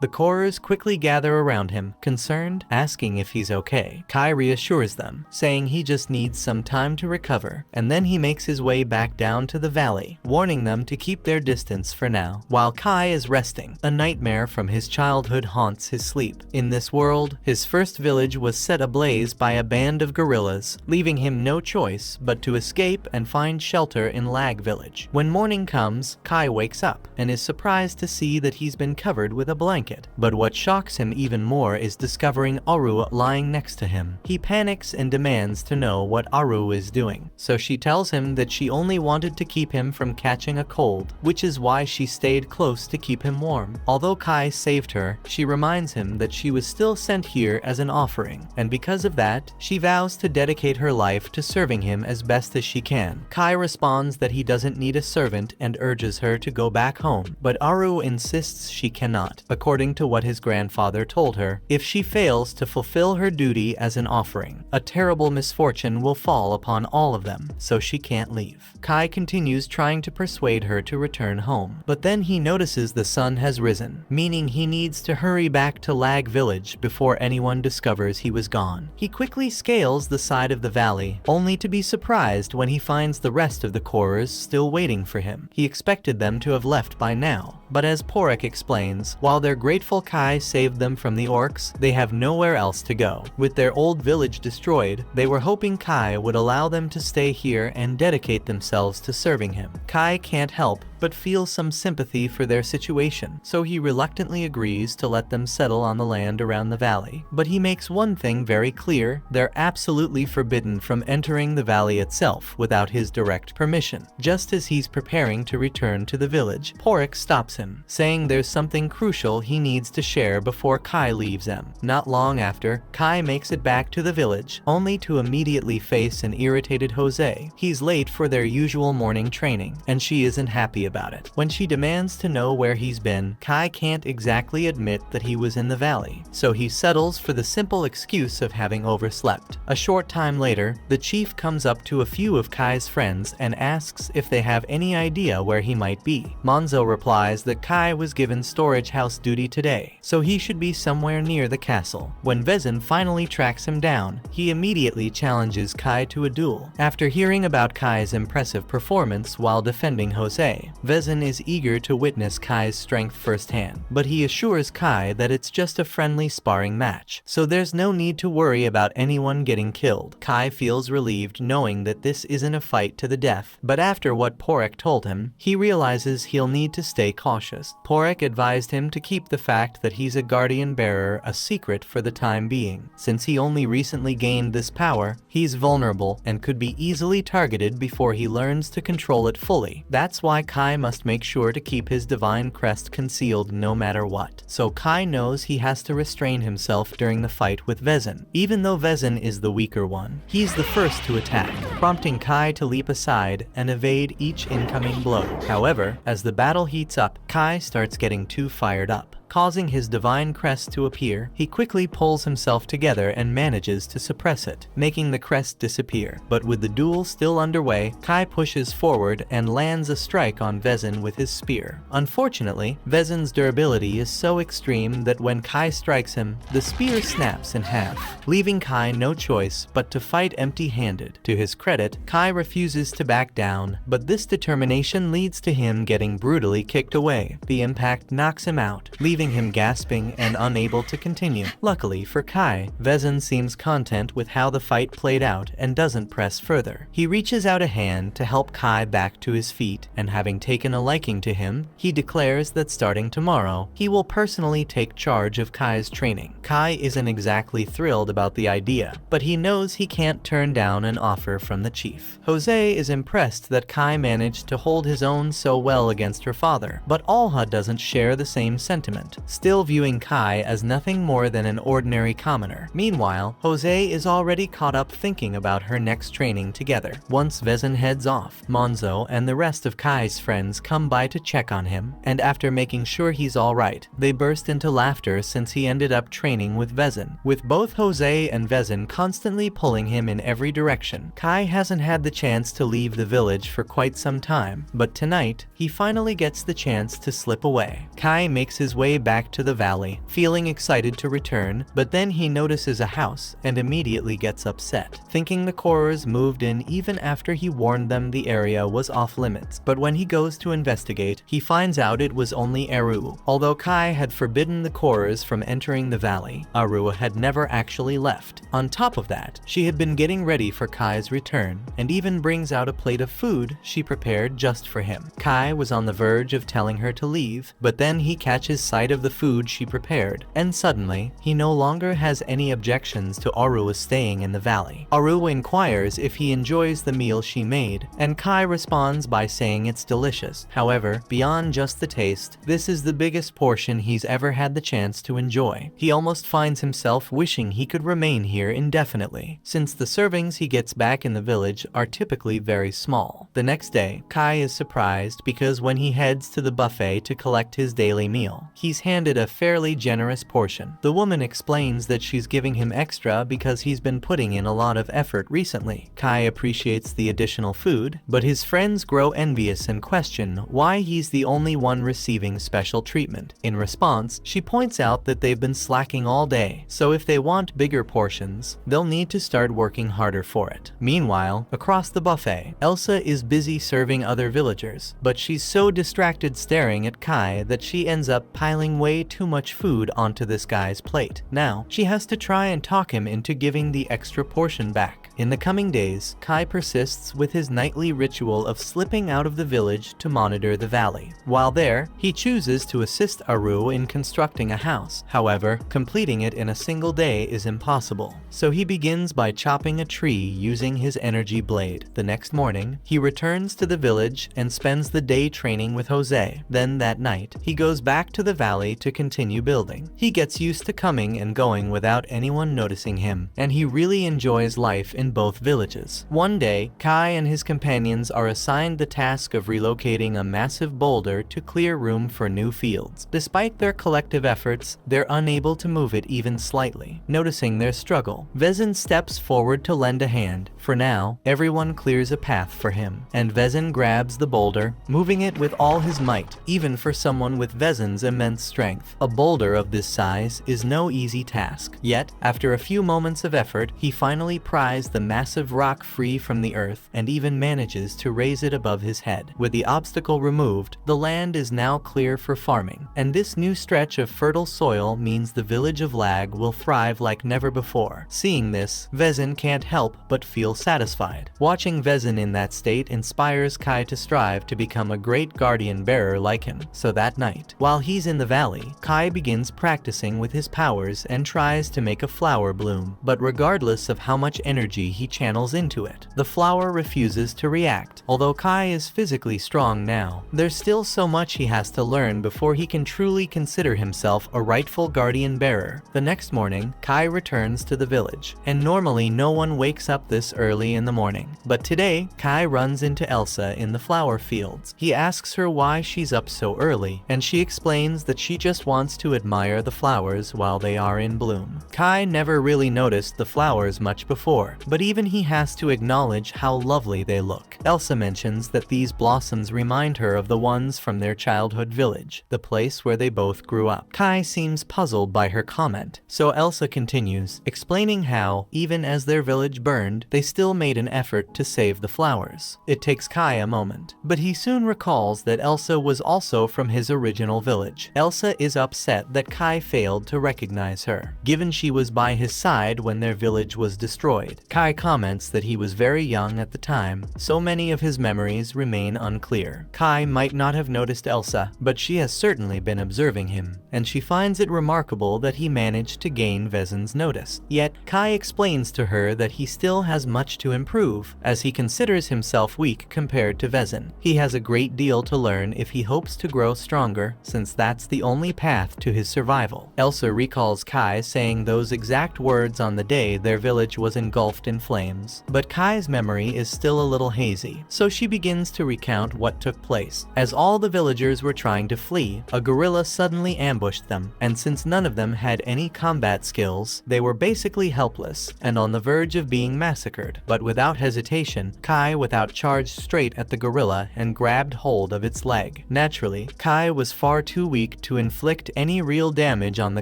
The Korers quickly gather around him, concerned, asking if he's okay. Kai reassures them, saying he just needs some time to recover, and then he makes his way back down to the valley, warning them to keep their distance for now. While Kai is resting, a nightmare from his childhood haunts his sleep. In this world, his first village was set ablaze by a band of guerrillas, leaving him no choice but to escape and find shelter in Lag Village. When morning comes, Kai wakes up and is surprised to see that he's been covered with a blanket. But what shocks him even more is discovering Aru lying next to him. He panics and demands to know what Aru is doing. So she tells him that she only wanted to keep him from catching a cold, which is why she stayed close to keep him warm. Although Kai saved her, she reminds him that she was still sent here as an offering, and because of that, she vows to dedicate her life to serving him as best as she can. Kai responds that he doesn't need a servant and urges her to go back home, but Aru insists she cannot. According to what his grandfather told her, if she fails to fulfill her duty as an offering, a terrible misfortune will fall upon all of them, so she can't leave. Kai continues trying to persuade her to return home, but then he notices the sun has risen, meaning he needs to hurry back to Lag Village before anyone discovers he was gone. He quickly scales the side of the valley, only to be surprised when he finds the rest of the Korers still waiting for him. He expected them to have left by now, but as Porek explains, while they're grateful Kai saved them from the orcs, they have nowhere else to go. With their old village destroyed, they were hoping Kai would allow them to stay here and dedicate themselves to serving him. Kai can't help but feel some sympathy for their situation, so he reluctantly agrees to let them settle on the land around the valley. But he makes one thing very clear: they're absolutely forbidden from entering the valley itself without his direct permission. Just as he's preparing to return to the village, Porek stops him, saying there's something crucial he needs to share before Kai leaves them. Not long after, Kai makes it back to the village, only to immediately face an irritated Jose. He's late for their usual morning training, and she isn't happy about it. When she demands to know where he's been, Kai can't exactly admit that he was in the valley, so he settles for the simple excuse of having overslept. A short time later, the chief comes up to a few of Kai's friends and asks if they have any idea where he might be. Monzo replies that Kai was given storage house duty today, so he should be somewhere near the castle. When Vezin finally tracks him down, he immediately challenges Kai to a duel. After hearing about Kai's impressive performance while defending Jose, Vezin is eager to witness Kai's strength firsthand, but he assures Kai that it's just a friendly sparring match, so there's no need to worry about anyone getting killed. Kai feels relieved knowing that this isn't a fight to the death, but after what Porek told him, he realizes he'll need to stay cautious. Porek advised him to keep the fact that he's a guardian bearer a secret for the time being. Since he only recently gained this power, he's vulnerable and could be easily targeted before he learns to control it fully. That's why Kai must make sure to keep his divine crest concealed no matter what. So Kai knows he has to restrain himself during the fight with Vezin. Even though Vezin is the weaker one, he's the first to attack, prompting Kai to leap aside and evade each incoming blow. However, as the battle heats up, Kai starts getting too fired up, causing his divine crest to appear. He quickly pulls himself together and manages to suppress it, making the crest disappear. But with the duel still underway, Kai pushes forward and lands a strike on Vezin with his spear. Unfortunately, Vezin's durability is so extreme that when Kai strikes him, the spear snaps in half, leaving Kai no choice but to fight empty-handed. To his credit, Kai refuses to back down, but this determination leads to him getting brutally kicked away. The impact knocks him out, leaving leaving him gasping and unable to continue. Luckily for Kai, Vezin seems content with how the fight played out and doesn't press further. He reaches out a hand to help Kai back to his feet, and having taken a liking to him, he declares that starting tomorrow, he will personally take charge of Kai's training. Kai isn't exactly thrilled about the idea, but he knows he can't turn down an offer from the chief. Jose is impressed that Kai managed to hold his own so well against her father, but Alha doesn't share the same sentiment, still viewing Kai as nothing more than an ordinary commoner. Meanwhile, Jose is already caught up thinking about her next training together. Once Vezin heads off, Monzo and the rest of Kai's friends come by to check on him, and after making sure he's alright, they burst into laughter since he ended up training with Vezin. With both Jose and Vezin constantly pulling him in every direction, Kai hasn't had the chance to leave the village for quite some time, but tonight, he finally gets the chance to slip away. Kai makes his way back to the valley, feeling excited to return, but then he notices a house and immediately gets upset, thinking the Korors moved in even after he warned them the area was off limits. But when he goes to investigate, he finds out it was only Eru. Although Kai had forbidden the Korors from entering the valley, Eru had never actually left. On top of that, she had been getting ready for Kai's return, and even brings out a plate of food she prepared just for him. Kai was on the verge of telling her to leave, but then he catches sight of the food she prepared, and suddenly, he no longer has any objections to Aru staying in the valley. Aru inquires if he enjoys the meal she made, and Kai responds by saying it's delicious. However, beyond just the taste, this is the biggest portion he's ever had the chance to enjoy. He almost finds himself wishing he could remain here indefinitely, since the servings he gets back in the village are typically very small. The next day, Kai is surprised because when he heads to the buffet to collect his daily meal, he's handed a fairly generous portion. The woman explains that she's giving him extra because he's been putting in a lot of effort recently. Kai appreciates the additional food, but his friends grow envious and question why he's the only one receiving special treatment. In response, she points out that they've been slacking all day, so if they want bigger portions, they'll need to start working harder for it. Meanwhile, across the buffet, Elsa is busy serving other villagers, but she's so distracted staring at Kai that she ends up piling way too much food onto this guy's plate. Now, she has to try and talk him into giving the extra portion back. In the coming days, Kai persists with his nightly ritual of slipping out of the village to monitor the valley. While there, he chooses to assist Aru in constructing a house. However, completing it in a single day is impossible, so he begins by chopping a tree using his energy blade. The next morning, he returns to the village and spends the day training with Jose. Then that night, he goes back to the valley to continue building. He gets used to coming and going without anyone noticing him, and he really enjoys life in both villages. One day, Kai and his companions are assigned the task of relocating a massive boulder to clear room for new fields. Despite their collective efforts, they're unable to move it even slightly. Noticing their struggle, Vezin steps forward to lend a hand. For now, everyone clears a path for him, and Vezin grabs the boulder, moving it with all his might, even for someone with Vezin's immense strength. A boulder of this size is no easy task. Yet, after a few moments of effort, he finally pries the massive rock free from the earth and even manages to raise it above his head. With the obstacle removed, the land is now clear for farming, and this new stretch of fertile soil means the village of Lag will thrive like never before. Seeing this, Vezin can't help but feel satisfied. Watching Vezin in that state inspires Kai to strive to become a great guardian bearer like him. So that night, while he's in the valley, Kai begins practicing with his powers and tries to make a flower bloom. But regardless of how much energy he channels into it, the flower refuses to react. Although Kai is physically strong now, there's still so much he has to learn before he can truly consider himself a rightful guardian bearer. The next morning, Kai returns to the village, and normally no one wakes up this early in the morning. But today, Kai runs into Elsa in the flower fields. He asks her why she's up so early, and she explains that she just wants to admire the flowers while they are in bloom. Kai never really noticed the flowers much before, but even he has to acknowledge how lovely they look. Elsa mentions that these blossoms remind her of the ones from their childhood village, the place where they both grew up. Kai seems puzzled by her comment, so Elsa continues, explaining how, even as their village burned, they still made an effort to save the flowers. It takes Kai a moment, but he soon recalls that Elsa was also from his original village. Elsa Elsa is upset that Kai failed to recognize her, given she was by his side when their village was destroyed. Kai comments that he was very young at the time, so many of his memories remain unclear. Kai might not have noticed Elsa, but she has certainly been observing him, and she finds it remarkable that he managed to gain Vezin's notice. Yet, Kai explains to her that he still has much to improve, as he considers himself weak compared to Vezin. He has a great deal to learn if he hopes to grow stronger, since that's the only path to his survival. Elsa recalls Kai saying those exact words on the day their village was engulfed in flames, but Kai's memory is still a little hazy, so she begins to recount what took place. As all the villagers were trying to flee, a gorilla suddenly ambushed them, and since none of them had any combat skills, they were basically helpless and on the verge of being massacred. But without hesitation, Kai charged straight at the gorilla and grabbed hold of its leg. Naturally, Kai was far too weak to inflict any real damage on the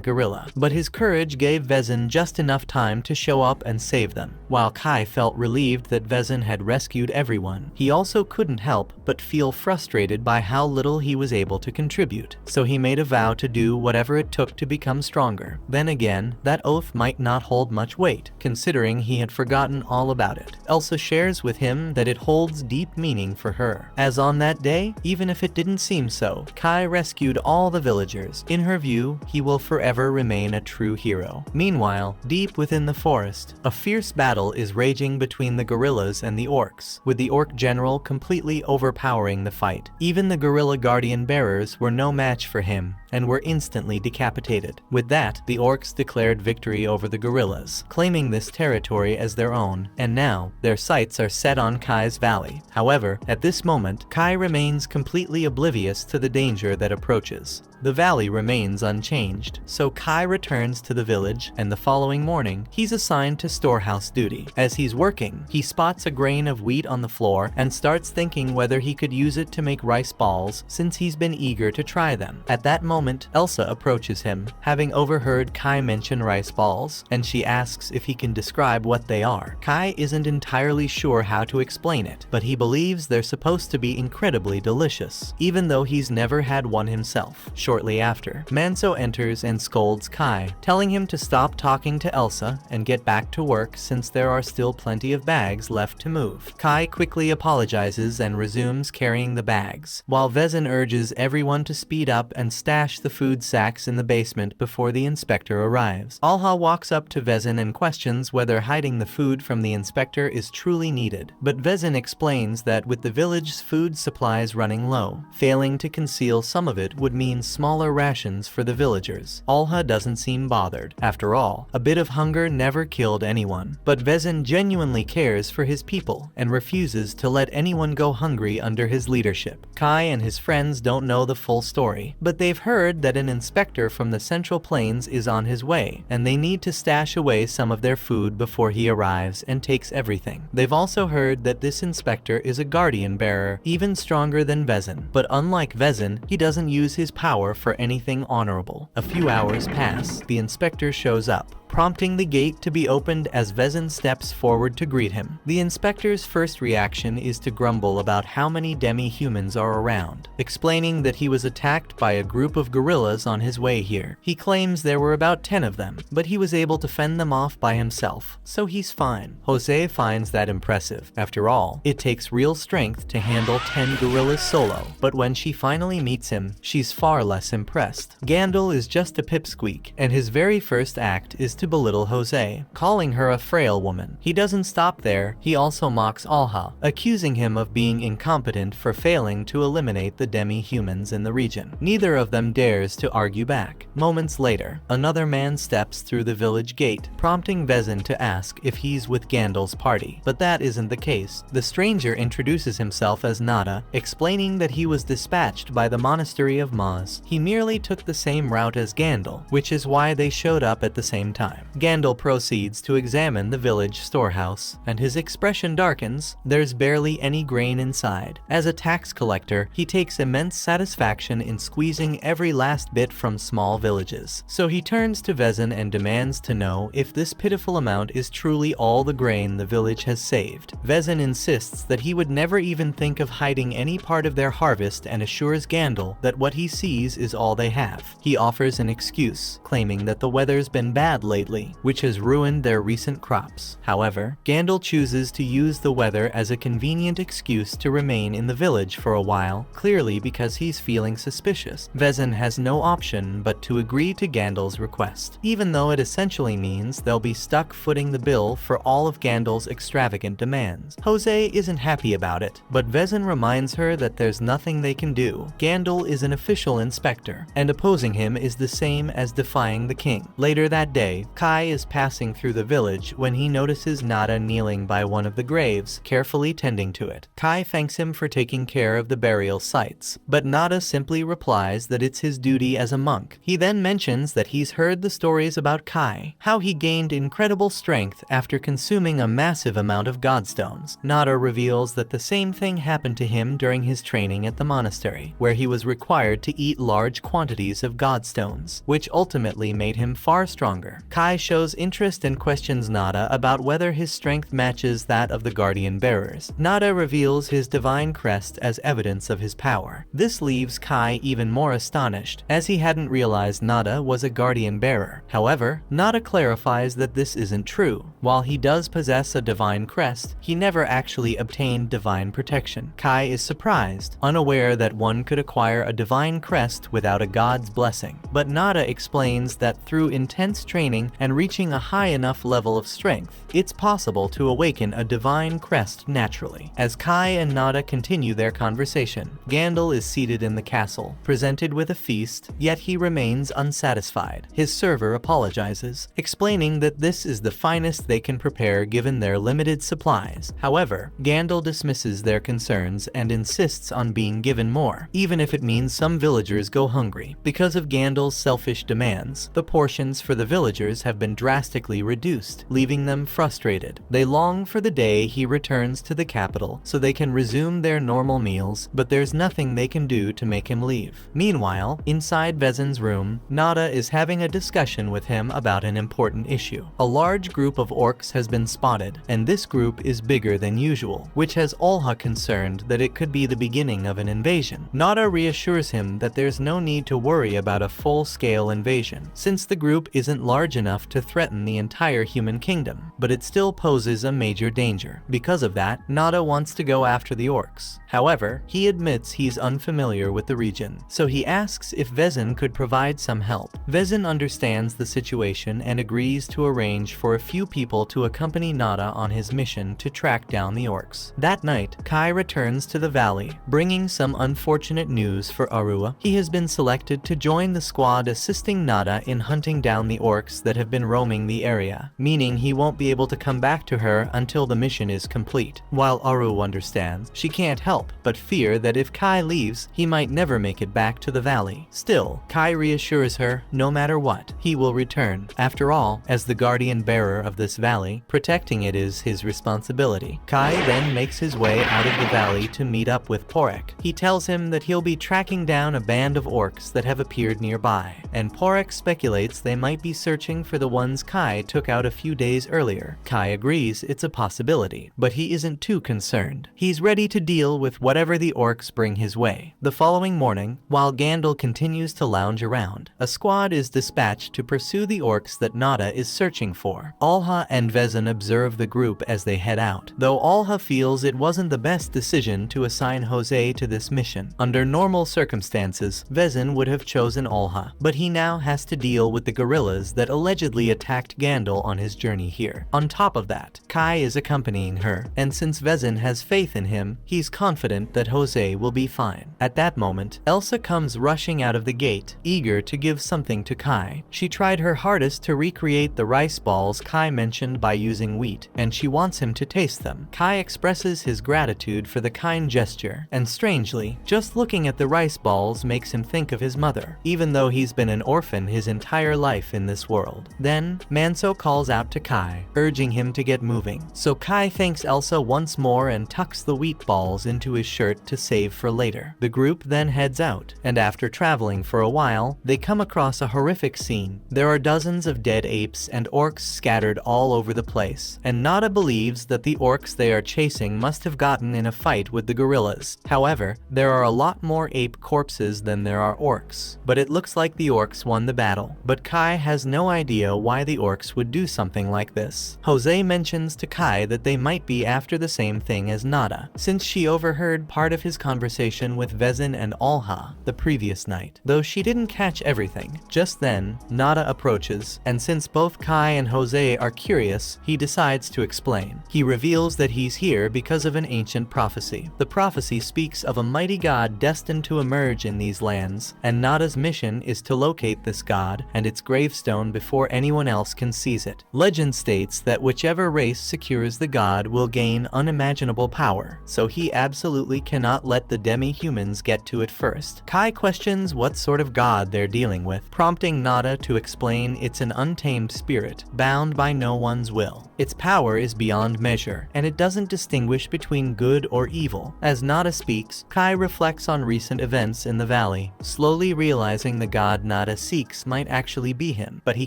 gorilla, but his courage gave Vezin just enough time to show up and save them. While Kai felt relieved that Vezin had rescued everyone, he also couldn't help but feel frustrated by how little he was able to contribute, so he made a vow to do whatever it took to become stronger. Then again, that oath might not hold much weight, considering he had forgotten all about it. Elsa shares with him that it holds deep meaning for her, as on that day, even if it didn't seem so, Kai rescued all the villagers. In her view, he will forever remain a true hero. Meanwhile, deep within the forest, a fierce battle is raging between the gorillas and the orcs, with the orc general completely overpowering the fight. Even the gorilla guardian bearers were no match for him, and were instantly decapitated. With that, the orcs declared victory over the gorillas, claiming this territory as their own, and now, their sights are set on Kai's valley. However, at this moment, Kai remains completely oblivious to the danger that approaches. The valley remains unchanged, so Kai returns to the village, and the following morning, he's assigned to storehouse duty. As he's working, he spots a grain of wheat on the floor and starts thinking whether he could use it to make rice balls, since he's been eager to try them. At that moment, Elsa approaches him, having overheard Kai mention rice balls, and she asks if he can describe what they are. Kai isn't entirely sure how to explain it, but he believes they're supposed to be incredibly delicious, even though he's never had one himself. Shortly after, Manso enters and scolds Kai, telling him to stop talking to Elsa and get back to work since there are still plenty of bags left to move. Kai quickly apologizes and resumes carrying the bags, while Vezin urges everyone to speed up and stash the food sacks in the basement before the inspector arrives. Alha walks up to Vezin and questions whether hiding the food from the inspector is truly needed, but Vezin explains that with the village's food supplies running low, failing to conceal some of it would mean smaller rations for the villagers. Alha doesn't seem bothered. After all, a bit of hunger never killed anyone. But Vezin genuinely cares for his people and refuses to let anyone go hungry under his leadership. Kai and his friends don't know the full story, but they've heard that an inspector from the Central Plains is on his way, and they need to stash away some of their food before he arrives and takes everything. They've also heard that this inspector is a guardian bearer, even stronger than Vezin, but unlike Vezin, he doesn't use his power for anything honorable. A few hours pass. The inspector shows up, prompting the gate to be opened as Vezin steps forward to greet him. The inspector's first reaction is to grumble about how many demi-humans are around, explaining that he was attacked by a group of gorillas on his way here. He claims there were about 10 of them, but he was able to fend them off by himself, so he's fine. Jose finds that impressive. After all, it takes real strength to handle 10 gorillas solo, but when she finally meets him, she's far less impressed. Gandil is just a pipsqueak, and his very first act is to belittle Jose, calling her a frail woman. He doesn't stop there, he also mocks Alha, accusing him of being incompetent for failing to eliminate the demi-humans in the region. Neither of them dares to argue back. Moments later, another man steps through the village gate, prompting Vezin to ask if he's with Gandal's party, but that isn't the case. The stranger introduces himself as Nada, explaining that he was dispatched by the monastery of Maz. He merely took the same route as Gandal, which is why they showed up at the same time. Gandal proceeds to examine the village storehouse, and his expression darkens. There's barely any grain inside. As a tax collector, he takes immense satisfaction in squeezing every every last bit from small villages. So he turns to Vezin and demands to know if this pitiful amount is truly all the grain the village has saved. Vezin insists that he would never even think of hiding any part of their harvest and assures Gandil that what he sees is all they have. He offers an excuse, claiming that the weather's been bad lately, which has ruined their recent crops. However, Gandil chooses to use the weather as a convenient excuse to remain in the village for a while, clearly because he's feeling suspicious. Vezin has no option but to agree to Gandil's request, even though it essentially means they'll be stuck footing the bill for all of Gandil's extravagant demands. Jose isn't happy about it, but Vezin reminds her that there's nothing they can do. Gandil is an official inspector, and opposing him is the same as defying the king. Later that day, Kai is passing through the village when he notices Nada kneeling by one of the graves, carefully tending to it. Kai thanks him for taking care of the burial sites, but Nada simply replies that it's his duty as a monk. He then mentions that he's heard the stories about Kai, how he gained incredible strength after consuming a massive amount of godstones. Nada reveals that the same thing happened to him during his training at the monastery, where he was required to eat large quantities of godstones, which ultimately made him far stronger. Kai shows interest and questions Nada about whether his strength matches that of the guardian bearers. Nada reveals his divine crest as evidence of his power. This leaves Kai even more astonished, as he hadn't realized Nada was a guardian bearer. However, Nada clarifies that this isn't true. While he does possess a divine crest, he never actually obtained divine protection. Kai is surprised, unaware that one could acquire a divine crest without a god's blessing. But Nada explains that through intense training and reaching a high enough level of strength, it's possible to awaken a divine crest naturally. As Kai and Nada continue their conversation, Gandil is seated in the castle, presented with a feast, yet he remains unsatisfied. His server apologizes, explaining that this is the finest they can prepare given their limited supplies. However, Gandil dismisses their concerns and insists on being given more, even if it means some villagers go hungry. Because of Gandil's selfish demands, the portions for the villagers have been drastically reduced, leaving them frustrated. They long for the day he returns to the capital so they can resume their normal meals, but there's nothing they can do to make him leave. Meanwhile, inside Vezin's room, Nada is having a discussion with him about an important issue. A large group of orcs has been spotted, and this group is bigger than usual, which has Olha concerned that it could be the beginning of an invasion. Nada reassures him that there's no need to worry about a full-scale invasion, since the group isn't large enough to threaten the entire human kingdom, but it still poses a major danger. Because of that, Nada wants to go after the orcs. However, he admits he's unfamiliar with the region, so he asks if Vezin could provide some help. Vezin understands the situation and agrees to arrange for a few people to accompany Nada on his mission to track down the orcs. That night, Kai returns to the valley, bringing some unfortunate news for Arua. He has been selected to join the squad assisting Nada in hunting down the orcs that have been roaming the area, meaning he won't be able to come back to her until the mission is complete. While Aru understands, she can't help but fear that if Kai leaves, he might never make it back to the valley. Still, Kai reassures her, no matter what, he will return. After all, as the guardian bearer of this valley, protecting it is his responsibility. Kai then makes his way out of the valley to meet up with Porek. He tells him that he'll be tracking down a band of orcs that have appeared nearby, and Porek speculates they might be searching for the ones Kai took out a few days earlier. Kai agrees it's a possibility, but he isn't too concerned. He's ready to deal with whatever the orcs bring his way. The following morning, while Gandil continues to lounge around, a squad is dispatched to pursue the orcs that Nada is searching for. Olha and Vezin observe the group as they head out, though Olha feels it wasn't the best decision to assign Jose to this mission. Under normal circumstances, Vezin would have chosen Olha, but he now has to deal with the guerrillas that allegedly attacked Gandil on his journey here. On top of that, Kai is accompanying her, and since Vezin has faith in him, he's confident that Jose will be fine. At that moment, Elsa comes rushing out of the gate, eager to give something to Kai. She tried her hardest to recreate the rice balls Kai mentioned by using wheat, and she wants him to taste them. Kai expresses his gratitude for the kind gesture, and strangely, just looking at the rice balls makes him think of his mother, even though he's been an orphan his entire life in this world. Then, Manso calls out to Kai, urging him to get moving. So Kai thanks Elsa once more and tucks the wheat balls into his shirt to save for later. The group then heads out, and after After traveling for a while, they come across a horrific scene. There are dozens of dead apes and orcs scattered all over the place, and Nada believes that the orcs they are chasing must have gotten in a fight with the gorillas. However, there are a lot more ape corpses than there are orcs, but it looks like the orcs won the battle. But Kai has no idea why the orcs would do something like this. Jose mentions to Kai that they might be after the same thing as Nada, since she overheard part of his conversation with Vezin and Alha the previous night. Though she didn't catch everything, just then, Nada approaches, and since both Kai and Jose are curious, he decides to explain. He reveals that he's here because of an ancient prophecy. The prophecy speaks of a mighty god destined to emerge in these lands, and Nada's mission is to locate this god and its gravestone before anyone else can seize it. Legend states that whichever race secures the god will gain unimaginable power, so he absolutely cannot let the demi-humans get to it first. Kai questions what sort of god they're dealing with, prompting Nada to explain it's an untamed spirit, bound by no one's will. Its power is beyond measure, and it doesn't distinguish between good or evil. As Nada speaks, Kai reflects on recent events in the valley, slowly realizing the god Nada seeks might actually be him, but he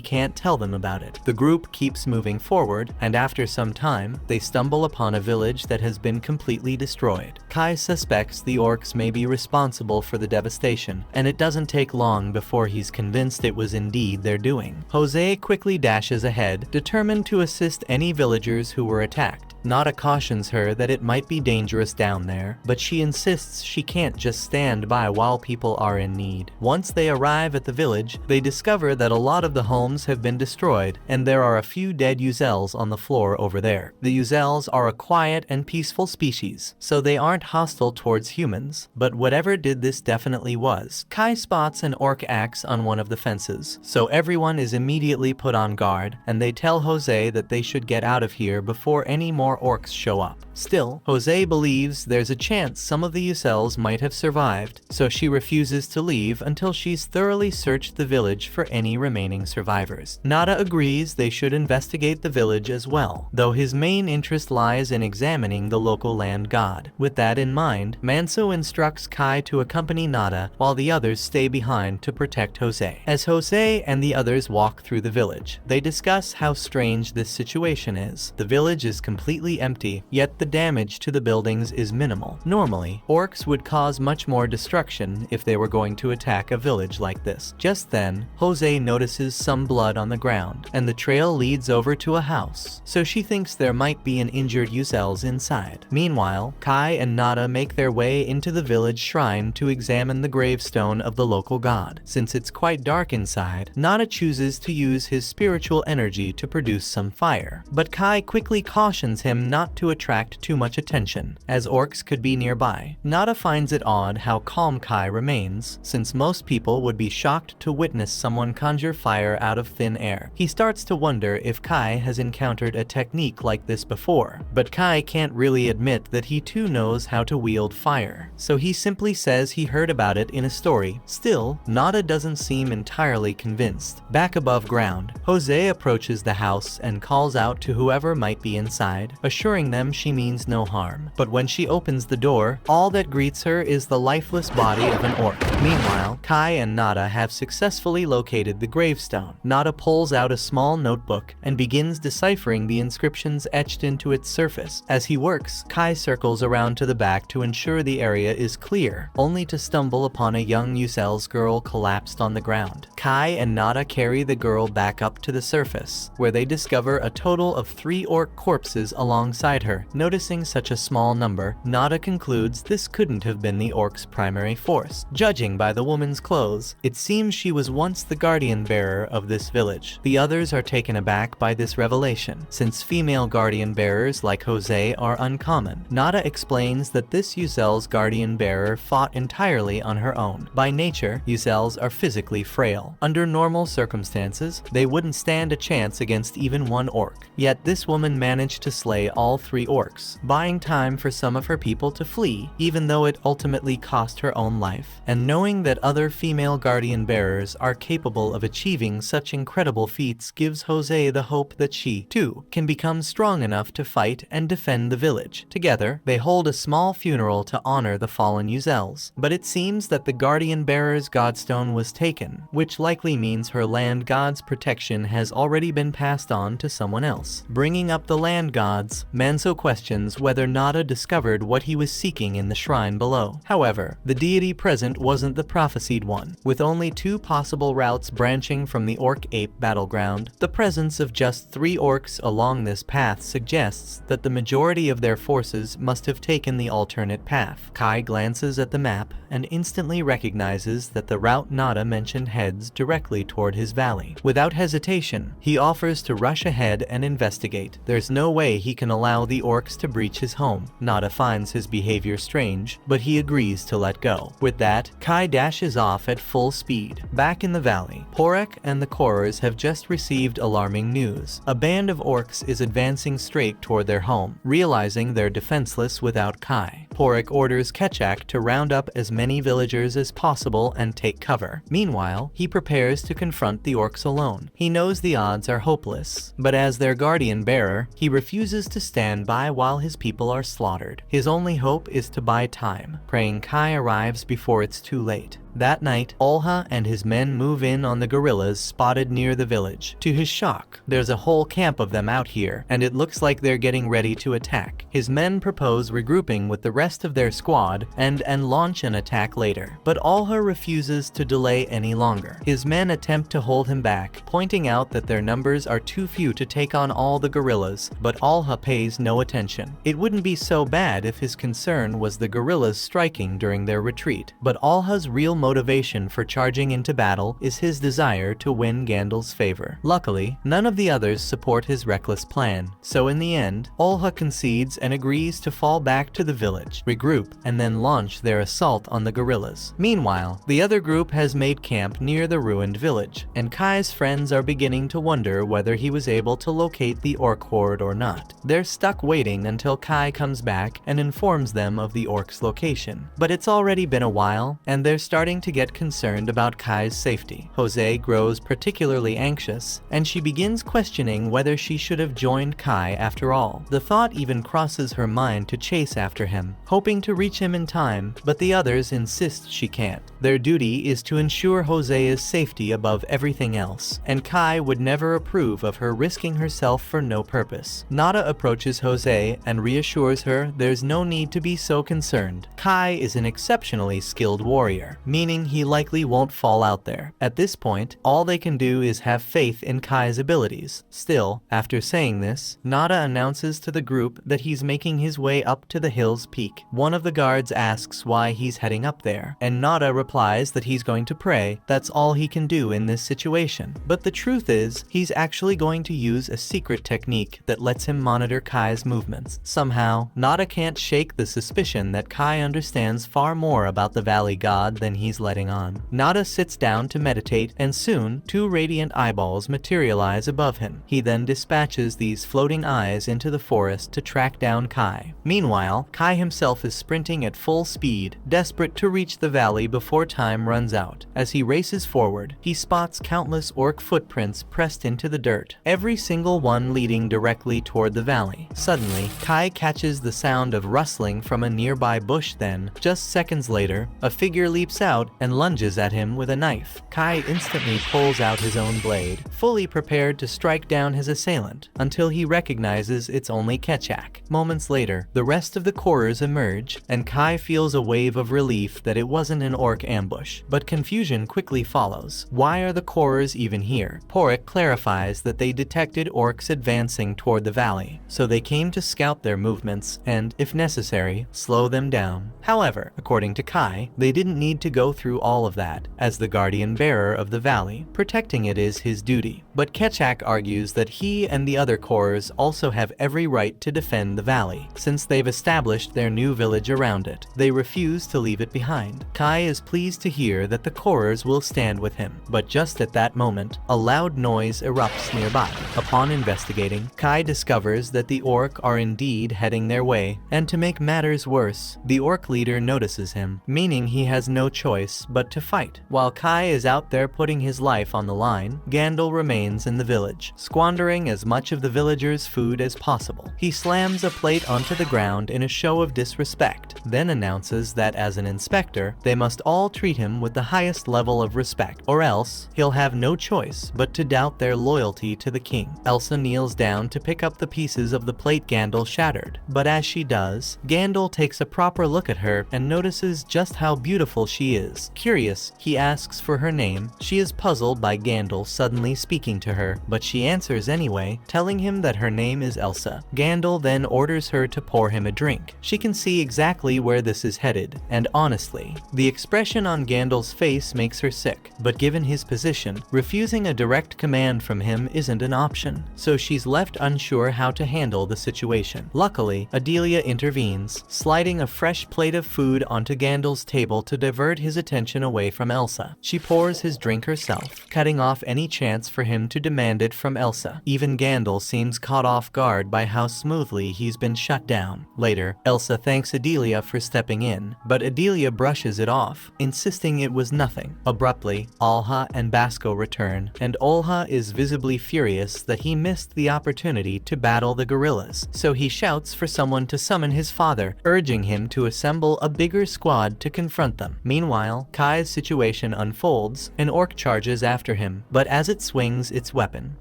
can't tell them about it. The group keeps moving forward, and after some time, they stumble upon a village that has been completely destroyed. Kai suspects the orcs may be responsible for the devastation, and it doesn't take long before he's convinced it was indeed their doing. Jose quickly dashes ahead, determined to assist any villagers who were attacked. Nada cautions her that it might be dangerous down there, but she insists she can't just stand by while people are in need. Once they arrive at the village, they discover that a lot of the homes have been destroyed, and there are a few dead Uzels on the floor over there. The Uzels are a quiet and peaceful species, so they aren't hostile towards humans, but whatever did this definitely was. Kai spots an orc axe on one of the fences, so everyone is immediately put on guard, and they tell Jose that they should get out of here before any more orcs show up. Still, Jose believes there's a chance some of the Uzels might have survived, so she refuses to leave until she's thoroughly searched the village for any remaining survivors. Nada agrees they should investigate the village as well, though his main interest lies in examining the local land god. With that in mind, Manso instructs Kai to accompany Nada while the others stay behind to protect Jose. As Jose and the others walk through the village, they discuss how strange this situation is. The village is completely empty, yet the damage to the buildings is minimal. Normally, orcs would cause much more destruction if they were going to attack a village like this. Just then, Jose notices some blood on the ground, and the trail leads over to a house, so she thinks there might be an injured Uzels inside. Meanwhile, Kai and Nada make their way into the village shrine to examine the gravestone of the local god. Since it's quite dark inside, Nada chooses to use his spiritual energy to produce some fire, but Kai quickly cautions him not to attract too much attention, as orcs could be nearby. Nada finds it odd how calm Kai remains, since most people would be shocked to witness someone conjure fire out of thin air. He starts to wonder if Kai has encountered a technique like this before, but Kai can't really admit that he too knows how to wield fire, so he simply says he heard about it in a story. Still, Nada doesn't seem entirely convinced. Back above ground, Jose approaches the house and calls out to whoever might be inside, assuring them she means no harm. But when she opens the door, all that greets her is the lifeless body of an orc. Meanwhile, Kai and Nada have successfully located the gravestone. Nada pulls out a small notebook and begins deciphering the inscriptions etched into its surface. As he works, Kai circles around to the back to ensure the area is clear, only to stumble upon a young Uzel's girl collapsed on the ground. Kai and Nada carry the girl back up to the surface, where they discover a total of 3 orc corpses alongside her. Noticing such a small number, Nada concludes this couldn't have been the orc's primary force. Judging by the woman's clothes, it seems she was once the guardian bearer of this village. The others are taken aback by this revelation, since female guardian bearers like Jose are uncommon. Nada explains that this Uzel's guardian bearer fought entirely on her own. By nature, Uzels are physically frail. Under normal circumstances, they wouldn't stand a chance against even one orc. Yet this woman managed to slay slay all 3 orcs, buying time for some of her people to flee, even though it ultimately cost her own life. And knowing that other female guardian bearers are capable of achieving such incredible feats gives Jose the hope that she, too, can become strong enough to fight and defend the village. Together, they hold a small funeral to honor the fallen Uzels. But it seems that the guardian bearer's godstone was taken, which likely means her land god's protection has already been passed on to someone else. Bringing up the land gods, Manso questions whether Nada discovered what he was seeking in the shrine below. However, the deity present wasn't the prophesied one. With only 2 possible routes branching from the orc-ape battleground, the presence of just 3 orcs along this path suggests that the majority of their forces must have taken the alternate path. Kai glances at the map and instantly recognizes that the route Nada mentioned heads directly toward his valley. Without hesitation, he offers to rush ahead and investigate. There's no way he can allow the orcs to breach his home. Nada finds his behavior strange, but he agrees to let go. With that, Kai dashes off at full speed. Back in the valley, Porek and the Korers have just received alarming news. A band of orcs is advancing straight toward their home. Realizing they're defenseless without Kai, Porek orders Ketchak to round up as many villagers as possible and take cover. Meanwhile, he prepares to confront the orcs alone. He knows the odds are hopeless, but as their guardian bearer, he refuses to stand by while his people are slaughtered. His only hope is to buy time, praying Kai arrives before it's too late. That night, Olha and his men move in on the guerrillas spotted near the village. To his shock, there's a whole camp of them out here, and it looks like they're getting ready to attack. His men propose regrouping with the rest of their squad and launch an attack later, but Olha refuses to delay any longer. His men attempt to hold him back, pointing out that their numbers are too few to take on all the guerrillas, but Olha pays no attention. It wouldn't be so bad if his concern was the guerrillas striking during their retreat, but Olha's real motivation for charging into battle is his desire to win Gandalf's favor. Luckily, none of the others support his reckless plan, so in the end, Olha concedes and agrees to fall back to the village, regroup, and then launch their assault on the guerrillas. Meanwhile, the other group has made camp near the ruined village, and Kai's friends are beginning to wonder whether he was able to locate the orc horde or not. They're stuck waiting until Kai comes back and informs them of the orcs' location. But it's already been a while, and they're starting to get concerned about Kai's safety. Jose grows particularly anxious, and she begins questioning whether she should have joined Kai after all. The thought even crosses her mind to chase after him, hoping to reach him in time, but the others insist she can't. Their duty is to ensure Jose's safety above everything else, and Kai would never approve of her risking herself for no purpose. Nada approaches Jose and reassures her there's no need to be so concerned. Kai is an exceptionally skilled warrior, meaning he likely won't fall out there. At this point, all they can do is have faith in Kai's abilities. Still, after saying this, Nada announces to the group that he's making his way up to the hill's peak. One of the guards asks why he's heading up there, and Nada replies that he's going to pray. That's all he can do in this situation. But the truth is, he's actually going to use a secret technique that lets him monitor Kai's movements. Somehow, Nada can't shake the suspicion that Kai understands far more about the valley god than he's letting on. Nada sits down to meditate, and soon 2 radiant eyeballs materialize above him. He then dispatches these floating eyes into the forest to track down Kai. Meanwhile, Kai himself is sprinting at full speed, desperate to reach the valley before time runs out. As he races forward, he spots countless orc footprints pressed into the dirt, every single one leading directly toward the valley. Suddenly, Kai catches the sound of rustling from a nearby bush. Then, just seconds later, a figure leaps out and lunges at him with a knife. Kai instantly pulls out his own blade, fully prepared to strike down his assailant, until he recognizes it's only Ketchak. Moments later, the rest of the Korers emerge, and Kai feels a wave of relief that it wasn't an orc ambush. But confusion quickly follows. Why are the Korers even here? Porek clarifies that they detected orcs advancing toward the valley, so they came to scout their movements and, if necessary, slow them down. However, according to Kai, they didn't need to go go through all of that. As the guardian bearer of the valley, protecting it is his duty. But Ketchak argues that he and the other Korrs also have every right to defend the valley, since they've established their new village around it. They refuse to leave it behind. Kai is pleased to hear that the Korrs will stand with him, but just at that moment, a loud noise erupts nearby. Upon investigating, Kai discovers that the orc are indeed heading their way, and to make matters worse, the orc leader notices him, meaning he has no choice but to fight. While Kai is out there putting his life on the line, Gandalf remains in the village, squandering as much of the villagers' food as possible. He slams a plate onto the ground in a show of disrespect, then announces that as an inspector, they must all treat him with the highest level of respect, or else he'll have no choice but to doubt their loyalty to the king. Elsa kneels down to pick up the pieces of the plate Gandalf shattered, but as she does, Gandalf takes a proper look at her and notices just how beautiful she is. Curious, he asks for her name. She is puzzled by Gandalf suddenly speaking to her, but she answers anyway, telling him that her name is Elsa. Gandalf then orders her to pour him a drink. She can see exactly where this is headed, and honestly, the expression on Gandalf's face makes her sick. But given his position, refusing a direct command from him isn't an option, so she's left unsure how to handle the situation. Luckily, Adelia intervenes, sliding a fresh plate of food onto Gandalf's table to divert his attention away from Elsa. She pours his drink herself, cutting off any chance for him to demand it from Elsa. Even Gandalf seems caught off guard by how smoothly he's been shut down. Later, Elsa thanks Adelia for stepping in, but Adelia brushes it off, insisting it was nothing. Abruptly, Olha and Basco return, and Olha is visibly furious that he missed the opportunity to battle the gorillas, so he shouts for someone to summon his father, urging him to assemble a bigger squad to confront them. Meanwhile, Kai's situation unfolds. An orc charges after him, but as it swings its weapon,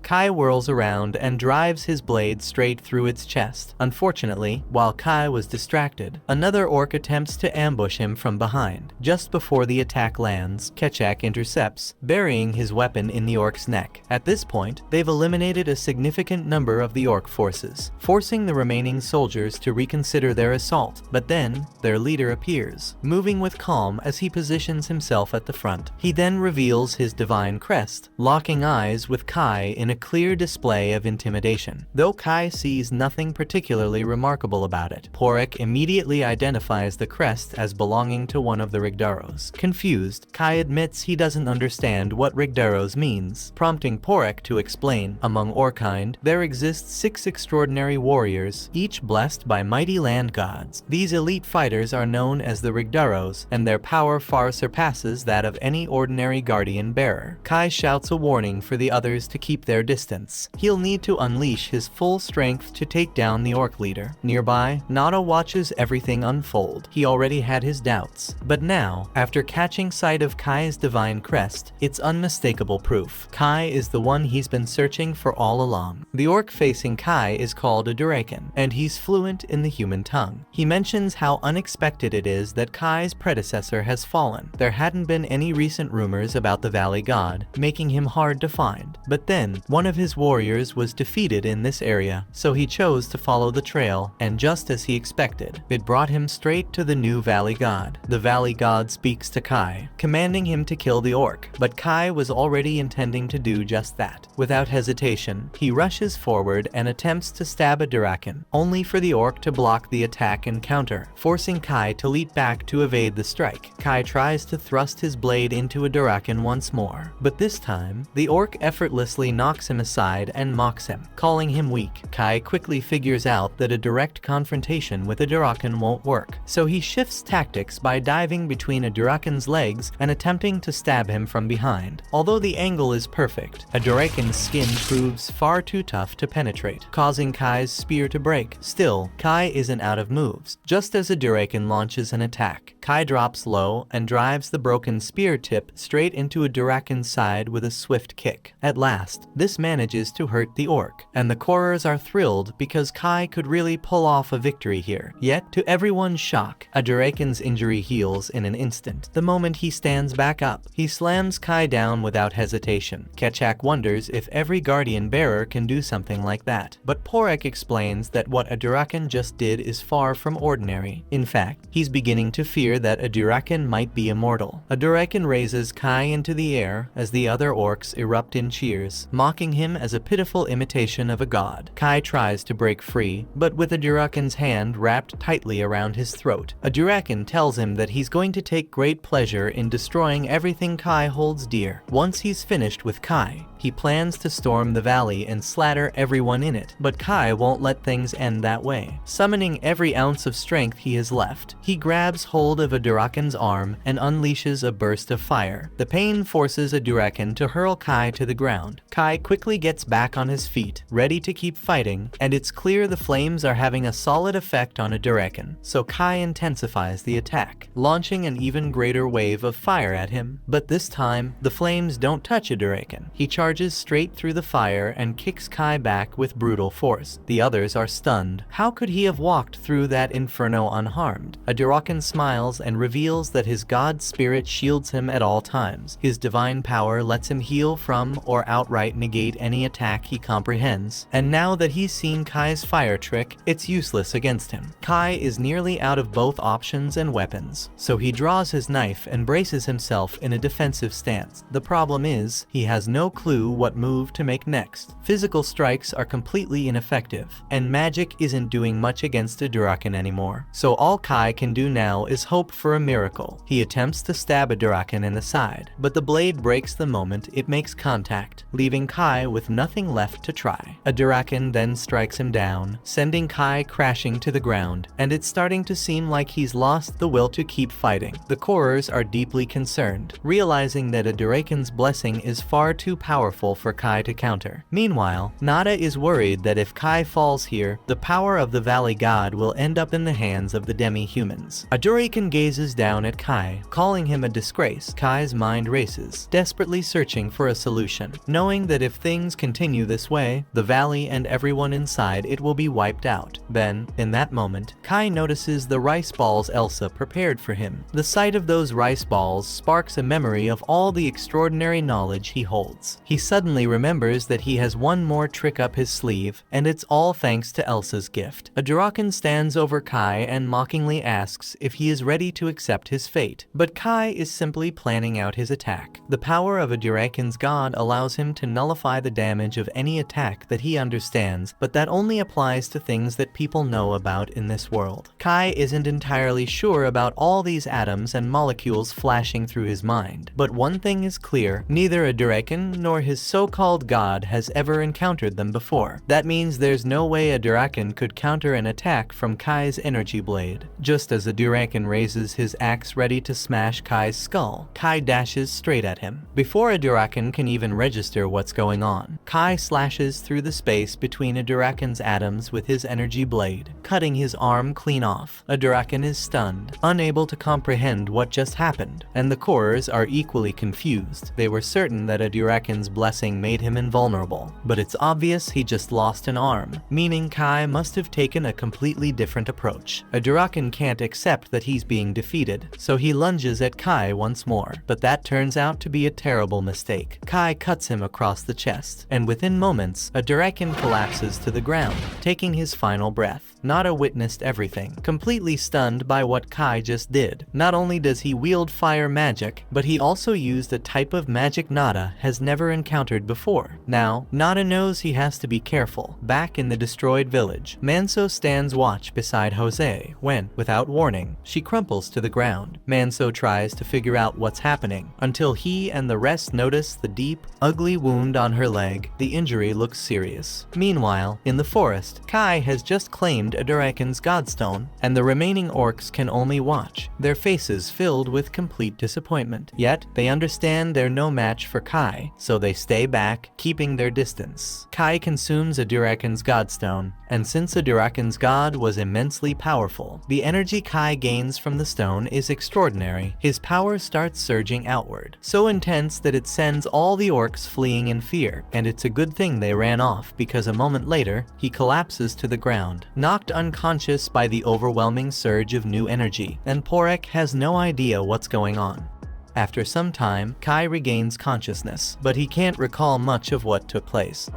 Kai whirls around and drives his blade straight through its chest. Unfortunately, while Kai was distracted, another orc attempts to ambush him from behind. Just before the attack lands, Ketchak intercepts, burying his weapon in the orc's neck. At this point, they've eliminated a significant number of the orc forces, forcing the remaining soldiers to reconsider their assault. But then, their leader appears, moving with calm as he positions himself at the front. He then reveals his divine crest, locking eyes with Kai in a clear display of intimidation. Though Kai sees nothing particularly remarkable about it, Porek immediately identifies the crest as belonging to one of the Rigdaros. Confused, Kai admits he doesn't understand what Rigdaros means, prompting Porek to explain. Among Orkind, there exist 6 extraordinary warriors, each blessed by mighty land gods. These elite fighters are known as the Rigdaros, and their power far surpasses that of any ordinary guardian bearer. Kai shouts a warning for the others to keep their distance. He'll need to unleash his full strength to take down the orc leader. Nearby, Nada watches everything unfold. He already had his doubts, but now, after catching sight of Kai's divine crest, it's unmistakable proof. Kai is the one he's been searching for all along. The orc facing Kai is called a Durakan, and he's fluent in the human tongue. He mentions how unexpected it is that Kai's predecessor has fallen. There hadn't been any recent rumors about the Valley God, making him hard to find. But then, one of his warriors was defeated in this area, so he chose to follow the trail, and just as he expected, it brought him straight to the new Valley God. The Valley God speaks to Kai, commanding him to kill the orc, but Kai was already intending to do just that. Without hesitation, he rushes forward and attempts to stab a Durakan, only for the orc to block the attack and counter, forcing Kai to leap back to evade the strike. Kai tries to thrust his blade into a Durakan once more, but this time, the orc effortlessly knocks him aside and mocks him, calling him weak. Kai quickly figures out that a direct confrontation with a Durakan won't work, so he shifts tactics by diving between a Durakan's legs and attempting to stab him from behind. Although the angle is perfect, a Durakan's skin proves far too tough to penetrate, causing Kai's spear to break. Still, Kai isn't out of moves. Just as a Durakan launches an attack, Kai drops low and drives the broken spear tip straight into a Durakan's side with a swift kick. At last, this manages to hurt the orc, and the Korrs are thrilled because Kai could really pull off a victory here. Yet, to everyone's shock, a Durakan's injury heals in an instant. The moment he stands back up, he slams Kai down without hesitation. Ketchak wonders if every guardian bearer can do something like that, but Porek explains that what a Durakan just did is far from ordinary. In fact, he's beginning to fear that a Durakan might might be immortal. A Durakan raises Kai into the air as the other orcs erupt in cheers, mocking him as a pitiful imitation of a god. Kai tries to break free, but with a Durakan's hand wrapped tightly around his throat. A Durakan tells him that he's going to take great pleasure in destroying everything Kai holds dear. Once he's finished with Kai, he plans to storm the valley and slaughtered everyone in it, but Kai won't let things end that way. Summoning every ounce of strength he has left, he grabs hold of a Durakan's arm and unleashes a burst of fire. The pain forces a Durakan to hurl Kai to the ground. Kai quickly gets back on his feet, ready to keep fighting, and it's clear the flames are having a solid effect on a Durakan, so Kai intensifies the attack, launching an even greater wave of fire at him. But this time, the flames don't touch a Durakan. He charges straight through the fire and kicks Kai back with brutal force. The others are stunned. How could he have walked through that inferno unharmed? A Durakan smiles and reveals that his god spirit shields him at all times. His divine power lets him heal from or outright negate any attack he comprehends. And now that he's seen Kai's fire trick, it's useless against him. Kai is nearly out of both options and weapons, so he draws his knife and braces himself in a defensive stance. The problem is, he has no clue what move to make next. Physical strikes are completely ineffective, and magic isn't doing much against a Durakan anymore. So all Kai can do now is hope for a miracle. He attempts to stab a Durakan in the side, but the blade breaks the moment it makes contact, leaving Kai with nothing left to try. A Durakan then strikes him down, sending Kai crashing to the ground, and it's starting to seem like he's lost the will to keep fighting. The Korers are deeply concerned, realizing that a Durakan's blessing is far too powerful for Kai to counter. Meanwhile, Nada is worried that if Kai falls here, the power of the Valley God will end up in the hands of the demi-humans. A Durakan gazes down at Kai, calling him a disgrace. Kai's mind races, desperately searching for a solution, knowing that if things continue this way, the valley and everyone inside it will be wiped out. Then, in that moment, Kai notices the rice balls Elsa prepared for him. The sight of those rice balls sparks a memory of all the extraordinary knowledge he holds. He suddenly remembers that he has one more trick up his sleeve, and it's all thanks to Elsa's gift. A Durakan stands over Kai and mockingly asks if he is ready to accept his fate, but Kai is simply planning out his attack. The power of a Durakan's god allows him to nullify the damage of any attack that he understands, but that only applies to things that people know about in this world. Kai isn't entirely sure about all these atoms and molecules flashing through his mind, but one thing is clear: neither a Durakan nor his so-called god has ever encountered them before. That means there's no way a Durakan could counter an attack from Kai's energy blade. Just as a Durakan raises his axe ready to smash Kai's skull, Kai dashes straight at him. Before a Durakan can even register what's going on, Kai slashes through the space between a Durakan's atoms with his energy blade, cutting his arm clean off. A Durakan is stunned, unable to comprehend what just happened, and the Korers are equally confused. They were certain that a Durakan's blessing made him invulnerable, but it's obvious he just lost an arm, meaning Kai must have taken a completely different approach. A Durakan can't accept that he's being defeated, so he lunges at Kai once more, but that turns out to be a terrible mistake. Kai cuts him across the chest, and within moments, a Durakan collapses to the ground, taking his final breath. Nada witnessed everything, completely stunned by what Kai just did. Not only does he wield fire magic, but he also used a type of magic Nada has never encountered before. Now, Nada knows he has to be careful. Back in the destroyed village, Manso stands watch beside Jose when, without warning, she crumples to the ground. Manso tries to figure out what's happening, until he and the rest notice the deep, ugly wound on her leg. The injury looks serious. Meanwhile, in the forest, Kai has just claimed a Durakan's godstone, and the remaining orcs can only watch, their faces filled with complete disappointment. Yet, they understand they're no match for Kai, so they stay back, keeping their distance. Kai consumes a Durakan's godstone, and since a Durakan's god was immensely powerful, the energy Kai gains from the stone is extraordinary. His power starts surging outward, so intense that it sends all the orcs fleeing in fear, and it's a good thing they ran off, because a moment later, he collapses to the ground, knocked unconscious by the overwhelming surge of new energy, and Porek has no idea what's going on. After some time, Kai regains consciousness, but he can't recall much of what took place.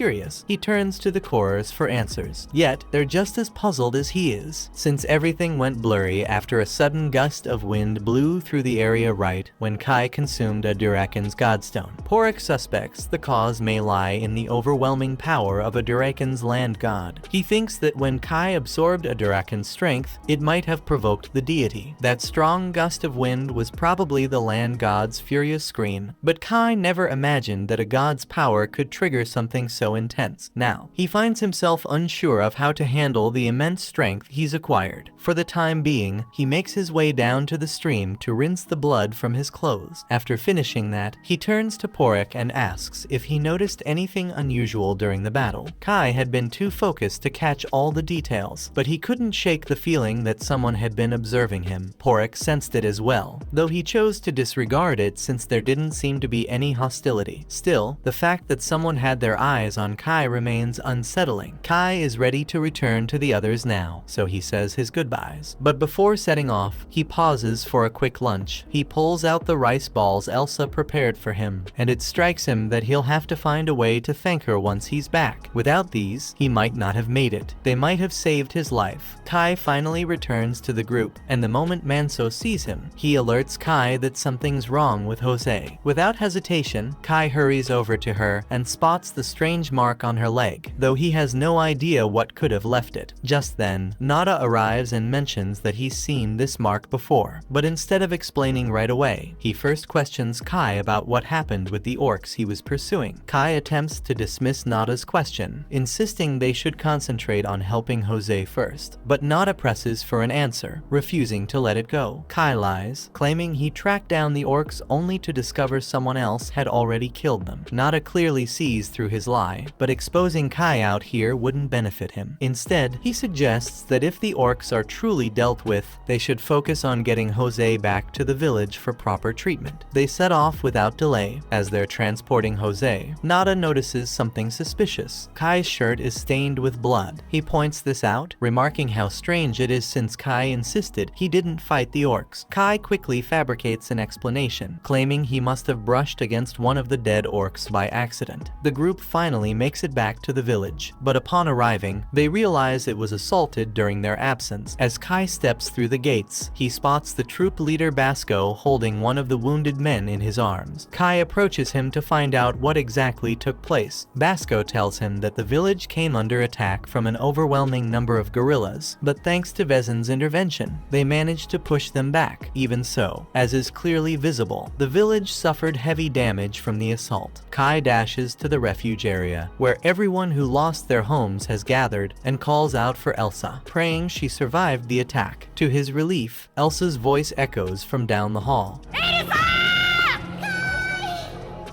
curious. He turns to the chorus for answers. Yet, they're just as puzzled as he is, since everything went blurry after a sudden gust of wind blew through the area right when Kai consumed a Durakan's godstone. Porek suspects the cause may lie in the overwhelming power of a Durakan's land god. He thinks that when Kai absorbed a Durakan's strength, it might have provoked the deity. That strong gust of wind was probably the land god's furious scream, but Kai never imagined that a god's power could trigger something so intense. Now, he finds himself unsure of how to handle the immense strength he's acquired. For the time being, he makes his way down to the stream to rinse the blood from his clothes. After finishing that, he turns to Porek and asks if he noticed anything unusual during the battle. Kai had been too focused to catch all the details, but he couldn't shake the feeling that someone had been observing him. Porek sensed it as well, though he chose to disregard it since there didn't seem to be any hostility. Still, the fact that someone had their eyes on Kai remains unsettling. Kai is ready to return to the others now, so he says his goodbyes. But before setting off, he pauses for a quick lunch. He pulls out the rice balls Elsa prepared for him, and it strikes him that he'll have to find a way to thank her once he's back. Without these, he might not have made it. They might have saved his life. Kai finally returns to the group, and the moment Manso sees him, he alerts Kai that something's wrong with Jose. Without hesitation, Kai hurries over to her and spots the strange mark on her leg, though he has no idea what could have left it. Just then, Nada arrives and mentions that he's seen this mark before, but instead of explaining right away, he first questions Kai about what happened with the orcs he was pursuing. Kai attempts to dismiss Nada's question, insisting they should concentrate on helping Jose first, but Nada presses for an answer, refusing to let it go. Kai lies, claiming he tracked down the orcs only to discover someone else had already killed them. Nada clearly sees through his lie, but exposing Kai out here wouldn't benefit him. Instead, he suggests that if the orcs are truly dealt with, they should focus on getting Jose back to the village for proper treatment. They set off without delay. As they're transporting Jose, Nada notices something suspicious. Kai's shirt is stained with blood. He points this out, remarking how strange it is since Kai insisted he didn't fight the orcs. Kai quickly fabricates an explanation, claiming he must have brushed against one of the dead orcs by accident. The group finally makes it back to the village, but upon arriving, they realize it was assaulted during their absence. As Kai steps through the gates, he spots the troop leader Basco holding one of the wounded men in his arms. Kai approaches him to find out what exactly took place. Basco tells him that the village came under attack from an overwhelming number of guerrillas, but thanks to Vezin's intervention, they managed to push them back. Even so, as is clearly visible, the village suffered heavy damage from the assault. Kai dashes to the refuge area, where everyone who lost their homes has gathered, and calls out for Elsa, praying she survived the attack. To his relief, Elsa's voice echoes from down the hall.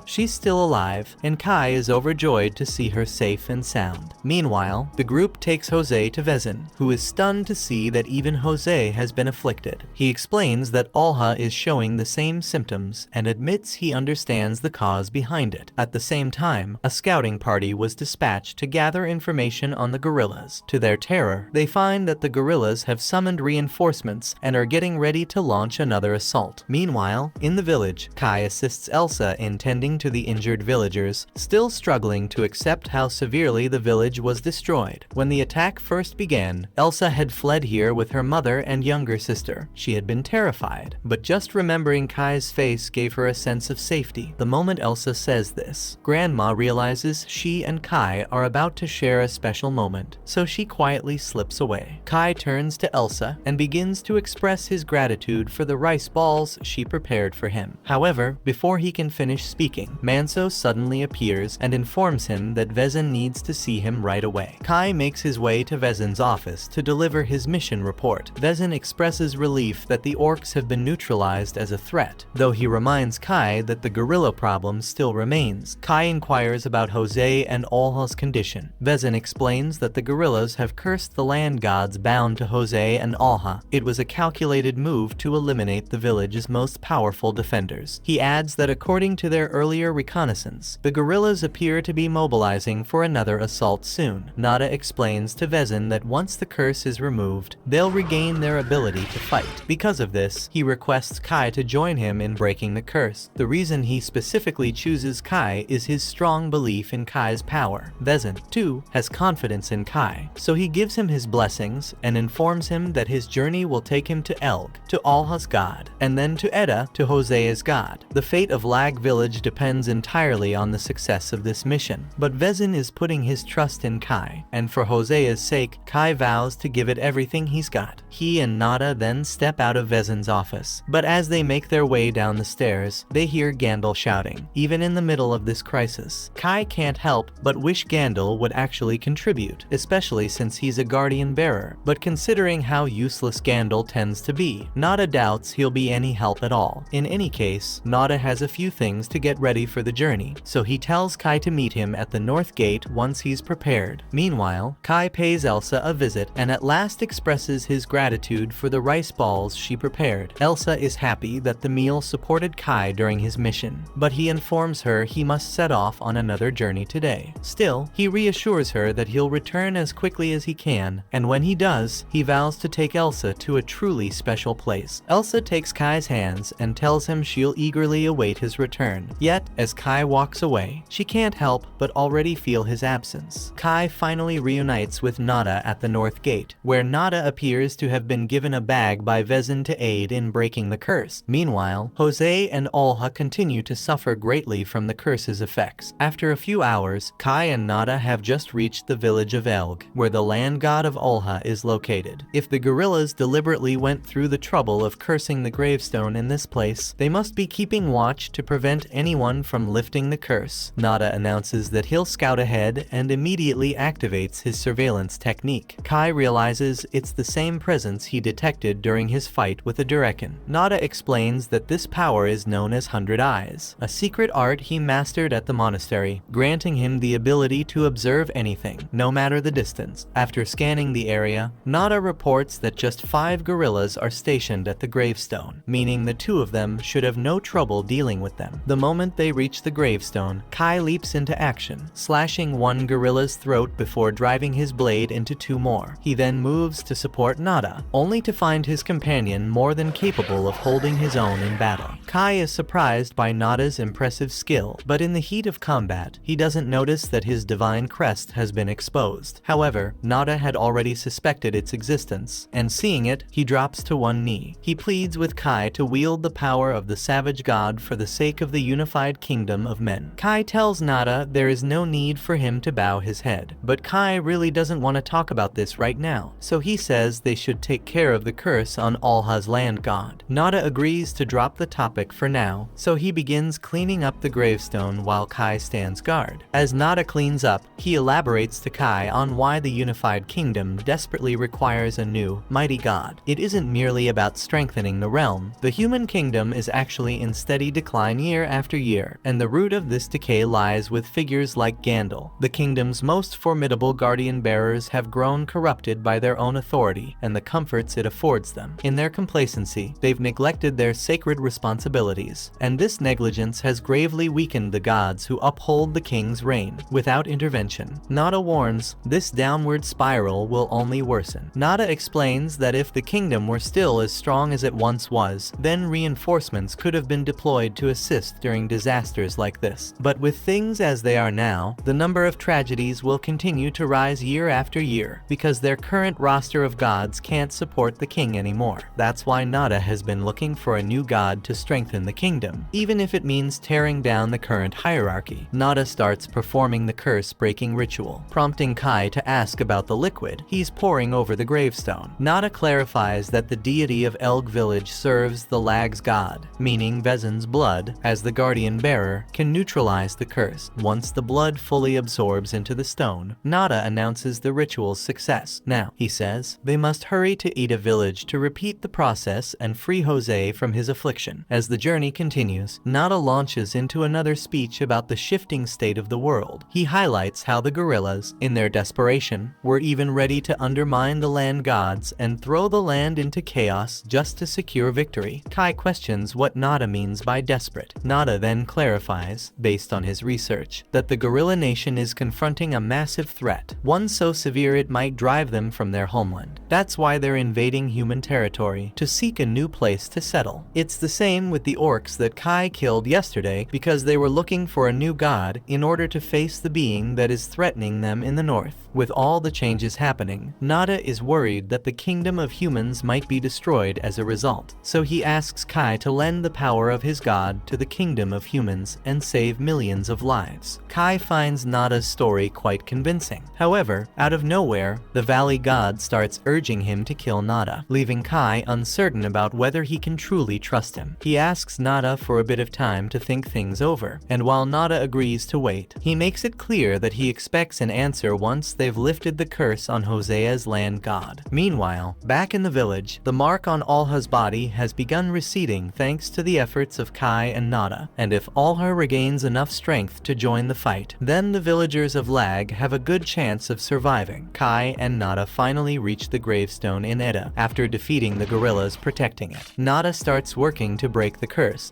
She's still alive, and Kai is overjoyed to see her safe and sound. Meanwhile, the group takes Jose to Vezin, who is stunned to see that even Jose has been afflicted. He explains that Alha is showing the same symptoms and admits he understands the cause behind it. At the same time, a scouting party was dispatched to gather information on the guerrillas. To their terror, they find that the guerrillas have summoned reinforcements and are getting ready to launch another assault. Meanwhile, in the village, Kai assists Elsa in tending to the injured villagers, still struggling to accept how severely the village was destroyed. When the attack first began, Elsa had fled here with her mother and younger sister. She had been terrified, but just remembering Kai's face gave her a sense of safety. The moment Elsa says this, Grandma realizes she and Kai are about to share a special moment, so she quietly slips away. Kai turns to Elsa and begins to express his gratitude for the rice balls she prepared for him. However, before he can finish speaking, Manso suddenly appears and informs him that Vezin needs to see him right away. Kai makes his way to Vezin's office to deliver his mission report. Vezin expresses relief that the orcs have been neutralized as a threat, though he reminds Kai that the guerrilla problem still remains. Kai inquires about Jose and Alha's condition. Vezin explains that the guerrillas have cursed the land gods bound to Jose and Alha. It was a calculated move to eliminate the village's most powerful defenders. He adds that according to their earlier earlier reconnaissance. The guerrillas appear to be mobilizing for another assault soon. Nada explains to Vezin that once the curse is removed, they'll regain their ability to fight. Because of this, he requests Kai to join him in breaking the curse. The reason he specifically chooses Kai is his strong belief in Kai's power. Vezin, too, has confidence in Kai, so he gives him his blessings and informs him that his journey will take him to Elg, to Alha's god, and then to Edda, to Hosea's god. The fate of Lag Village depends entirely on the success of this mission, but Vezin is putting his trust in Kai, and for Hosea's sake, Kai vows to give it everything he's got. He and Nada then step out of Vezin's office, but as they make their way down the stairs, they hear Gandalf shouting. Even in the middle of this crisis, Kai can't help but wish Gandalf would actually contribute, especially since he's a guardian bearer, but considering how useless Gandalf tends to be, Nada doubts he'll be any help at all. In any case, Nada has a few things to get ready for the journey, so he tells Kai to meet him at the North Gate once he's prepared. Meanwhile, Kai pays Elsa a visit and at last expresses his gratitude for the rice balls she prepared. Elsa is happy that the meal supported Kai during his mission, but he informs her he must set off on another journey today. Still, he reassures her that he'll return as quickly as he can, and when he does, he vows to take Elsa to a truly special place. Elsa takes Kai's hands and tells him she'll eagerly await his return. Yet, as Kai walks away, she can't help but already feel his absence. Kai finally reunites with Nada at the North Gate, where Nada appears to have been given a bag by Vezin to aid in breaking the curse. Meanwhile, Jose and Alha continue to suffer greatly from the curse's effects. After a few hours, Kai and Nada have just reached the village of Elg, where the land god of Alha is located. If the guerrillas deliberately went through the trouble of cursing the gravestone in this place, they must be keeping watch to prevent anyone from lifting the curse. Nada announces that he'll scout ahead and immediately activates his surveillance technique. Kai realizes it's the same presence he detected during his fight with the Durekan. Nada explains that this power is known as 100 Eyes, a secret art he mastered at the monastery, granting him the ability to observe anything, no matter the distance. After scanning the area, Nada reports that just 5 guerrillas are stationed at the gravestone, meaning the 2 of them should have no trouble dealing with them. The moment they reach the gravestone, Kai leaps into action, slashing one guerrilla's throat before driving his blade into 2 more. He then moves to support Nada, only to find his companion more than capable of holding his own in battle. Kai is surprised by Nada's impressive skill, but in the heat of combat, he doesn't notice that his divine crest has been exposed. However, Nada had already suspected its existence, and seeing it, he drops to one knee. He pleads with Kai to wield the power of the savage god for the sake of the unified kingdom of men. Kai tells Nada there is no need for him to bow his head, but Kai really doesn't want to talk about this right now, so he says they should take care of the curse on Alha's land god. Nada agrees to drop the topic for now, so he begins cleaning up the gravestone while Kai stands guard. As Nada cleans up, he elaborates to Kai on why the unified kingdom desperately requires a new, mighty god. It isn't merely about strengthening the realm. The human kingdom is actually in steady decline year after year, and the root of this decay lies with figures like Gandalf. The kingdom's most formidable guardian bearers have grown corrupted by their own authority and the comforts it affords them. In their complacency, they've neglected their sacred responsibilities, and this negligence has gravely weakened the gods who uphold the king's reign. Without intervention, Nada warns, this downward spiral will only worsen. Nada explains that if the kingdom were still as strong as it once was, then reinforcements could have been deployed to assist during disasters like this. But with things as they are now, the number of tragedies will continue to rise year after year, because their current roster of gods can't support the king anymore. That's why Nada has been looking for a new god to strengthen the kingdom, even if it means tearing down the current hierarchy. Nada starts performing the curse-breaking ritual, prompting Kai to ask about the liquid he's pouring over the gravestone. Nada clarifies that the deity of Elg Village serves the Lag's god, meaning Vezin's blood, as the guardian bearer, can neutralize the curse. Once the blood fully absorbs into the stone, Nada announces the ritual's success. Now, he says, they must hurry hurry to Ida village to repeat the process and free Jose from his affliction. As the journey continues, Nada launches into another speech about the shifting state of the world. He highlights how the guerrillas, in their desperation, were even ready to undermine the land gods and throw the land into chaos just to secure victory. Kai questions what Nada means by desperate. Nada then clarifies, based on his research, that the guerrilla nation is confronting a massive threat, one so severe it might drive them from their homeland. That's why they're invading human territory, to seek a new place to settle. It's the same with the orcs that Kai killed yesterday because they were looking for a new god in order to face the being that is threatening them in the north. With all the changes happening, Nada is worried that the kingdom of humans might be destroyed as a result, so he asks Kai to lend the power of his god to the kingdom of humans and save millions of lives. Kai finds Nada's story quite convincing. However, out of nowhere, the valley god starts urging him to kill Nada, leaving Kai uncertain about whether he can truly trust him. He asks Nada for a bit of time to think things over, and while Nada agrees to wait, he makes it clear that he expects an answer once they've lifted the curse on Hosea's land god. Meanwhile, back in the village, the mark on Alha's body has begun receding thanks to the efforts of Kai and Nada, and if Alha regains enough strength to join the fight, then the villagers of Lag have a good chance of surviving. Kai and Nada finally reach the gravestone in Edda after defeating the guerrillas protecting it. Nada starts working to break the curse.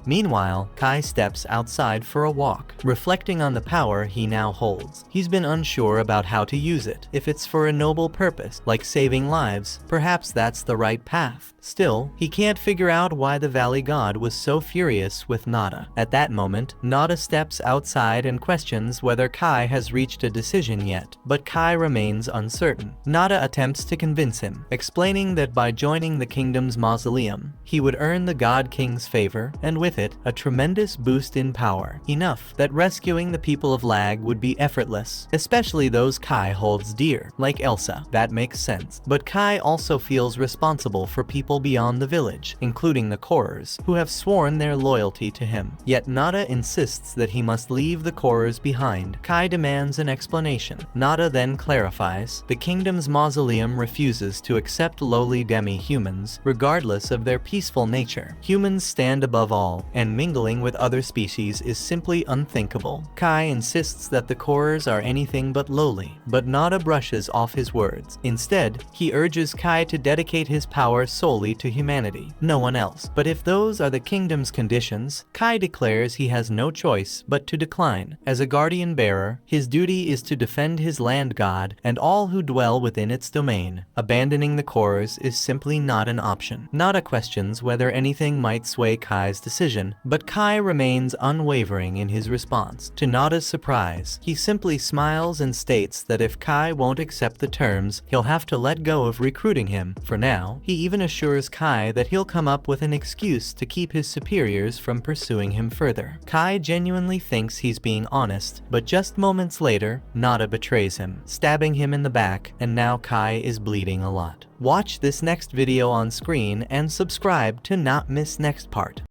Meanwhile, Kai steps outside for a walk, reflecting on the power he now holds. He's been unsure about how to use it. If it's for a noble purpose, like saving lives, perhaps that's the right path. Still, he can't figure out why the valley god was so furious with Nada. At that moment, Nada steps outside and questions whether Kai has reached a decision yet, but Kai remains uncertain. Nada attempts to convince him, explaining that by joining the kingdom's mausoleum, he would earn the god king's favor, and with it, a tremendous boost in power, enough that rescuing the people of Lag would be effortless, especially those Kai holds dear, like Elsa. That makes sense. But Kai also feels responsible for people beyond the village, including the Korers, who have sworn their loyalty to him. Yet Nada insists that he must leave the Korers behind. Kai demands an explanation. Nada then clarifies, the kingdom's mausoleum refuses to accept lowly demi-humans, regardless of their peaceful nature. Humans stand above all, and mingling with other species is simply unthinkable. Kai insists that the Korers are anything but lowly, but Nada brushes off his words. Instead, he urges Kai to dedicate his power solely to humanity, no one else. But if those are the kingdom's conditions, Kai declares he has no choice but to decline. As a guardian bearer, his duty is to defend his land god and all who dwell within its domain. Abandoning the Korers is simply not an option. Nada questions whether anything might sway Kai's decision, but Kai remains unwavering in his response. To Nada's surprise, he simply smiles and states that if Kai won't accept the terms, he'll have to let go of recruiting him. For now, he even assures Kai that he'll come up with an excuse to keep his superiors from pursuing him further. Kai genuinely thinks he's being honest, but just moments later, Nada betrays him, stabbing him in the back, and now Kai is bleeding a lot. Watch this next video on screen and subscribe to not miss next part.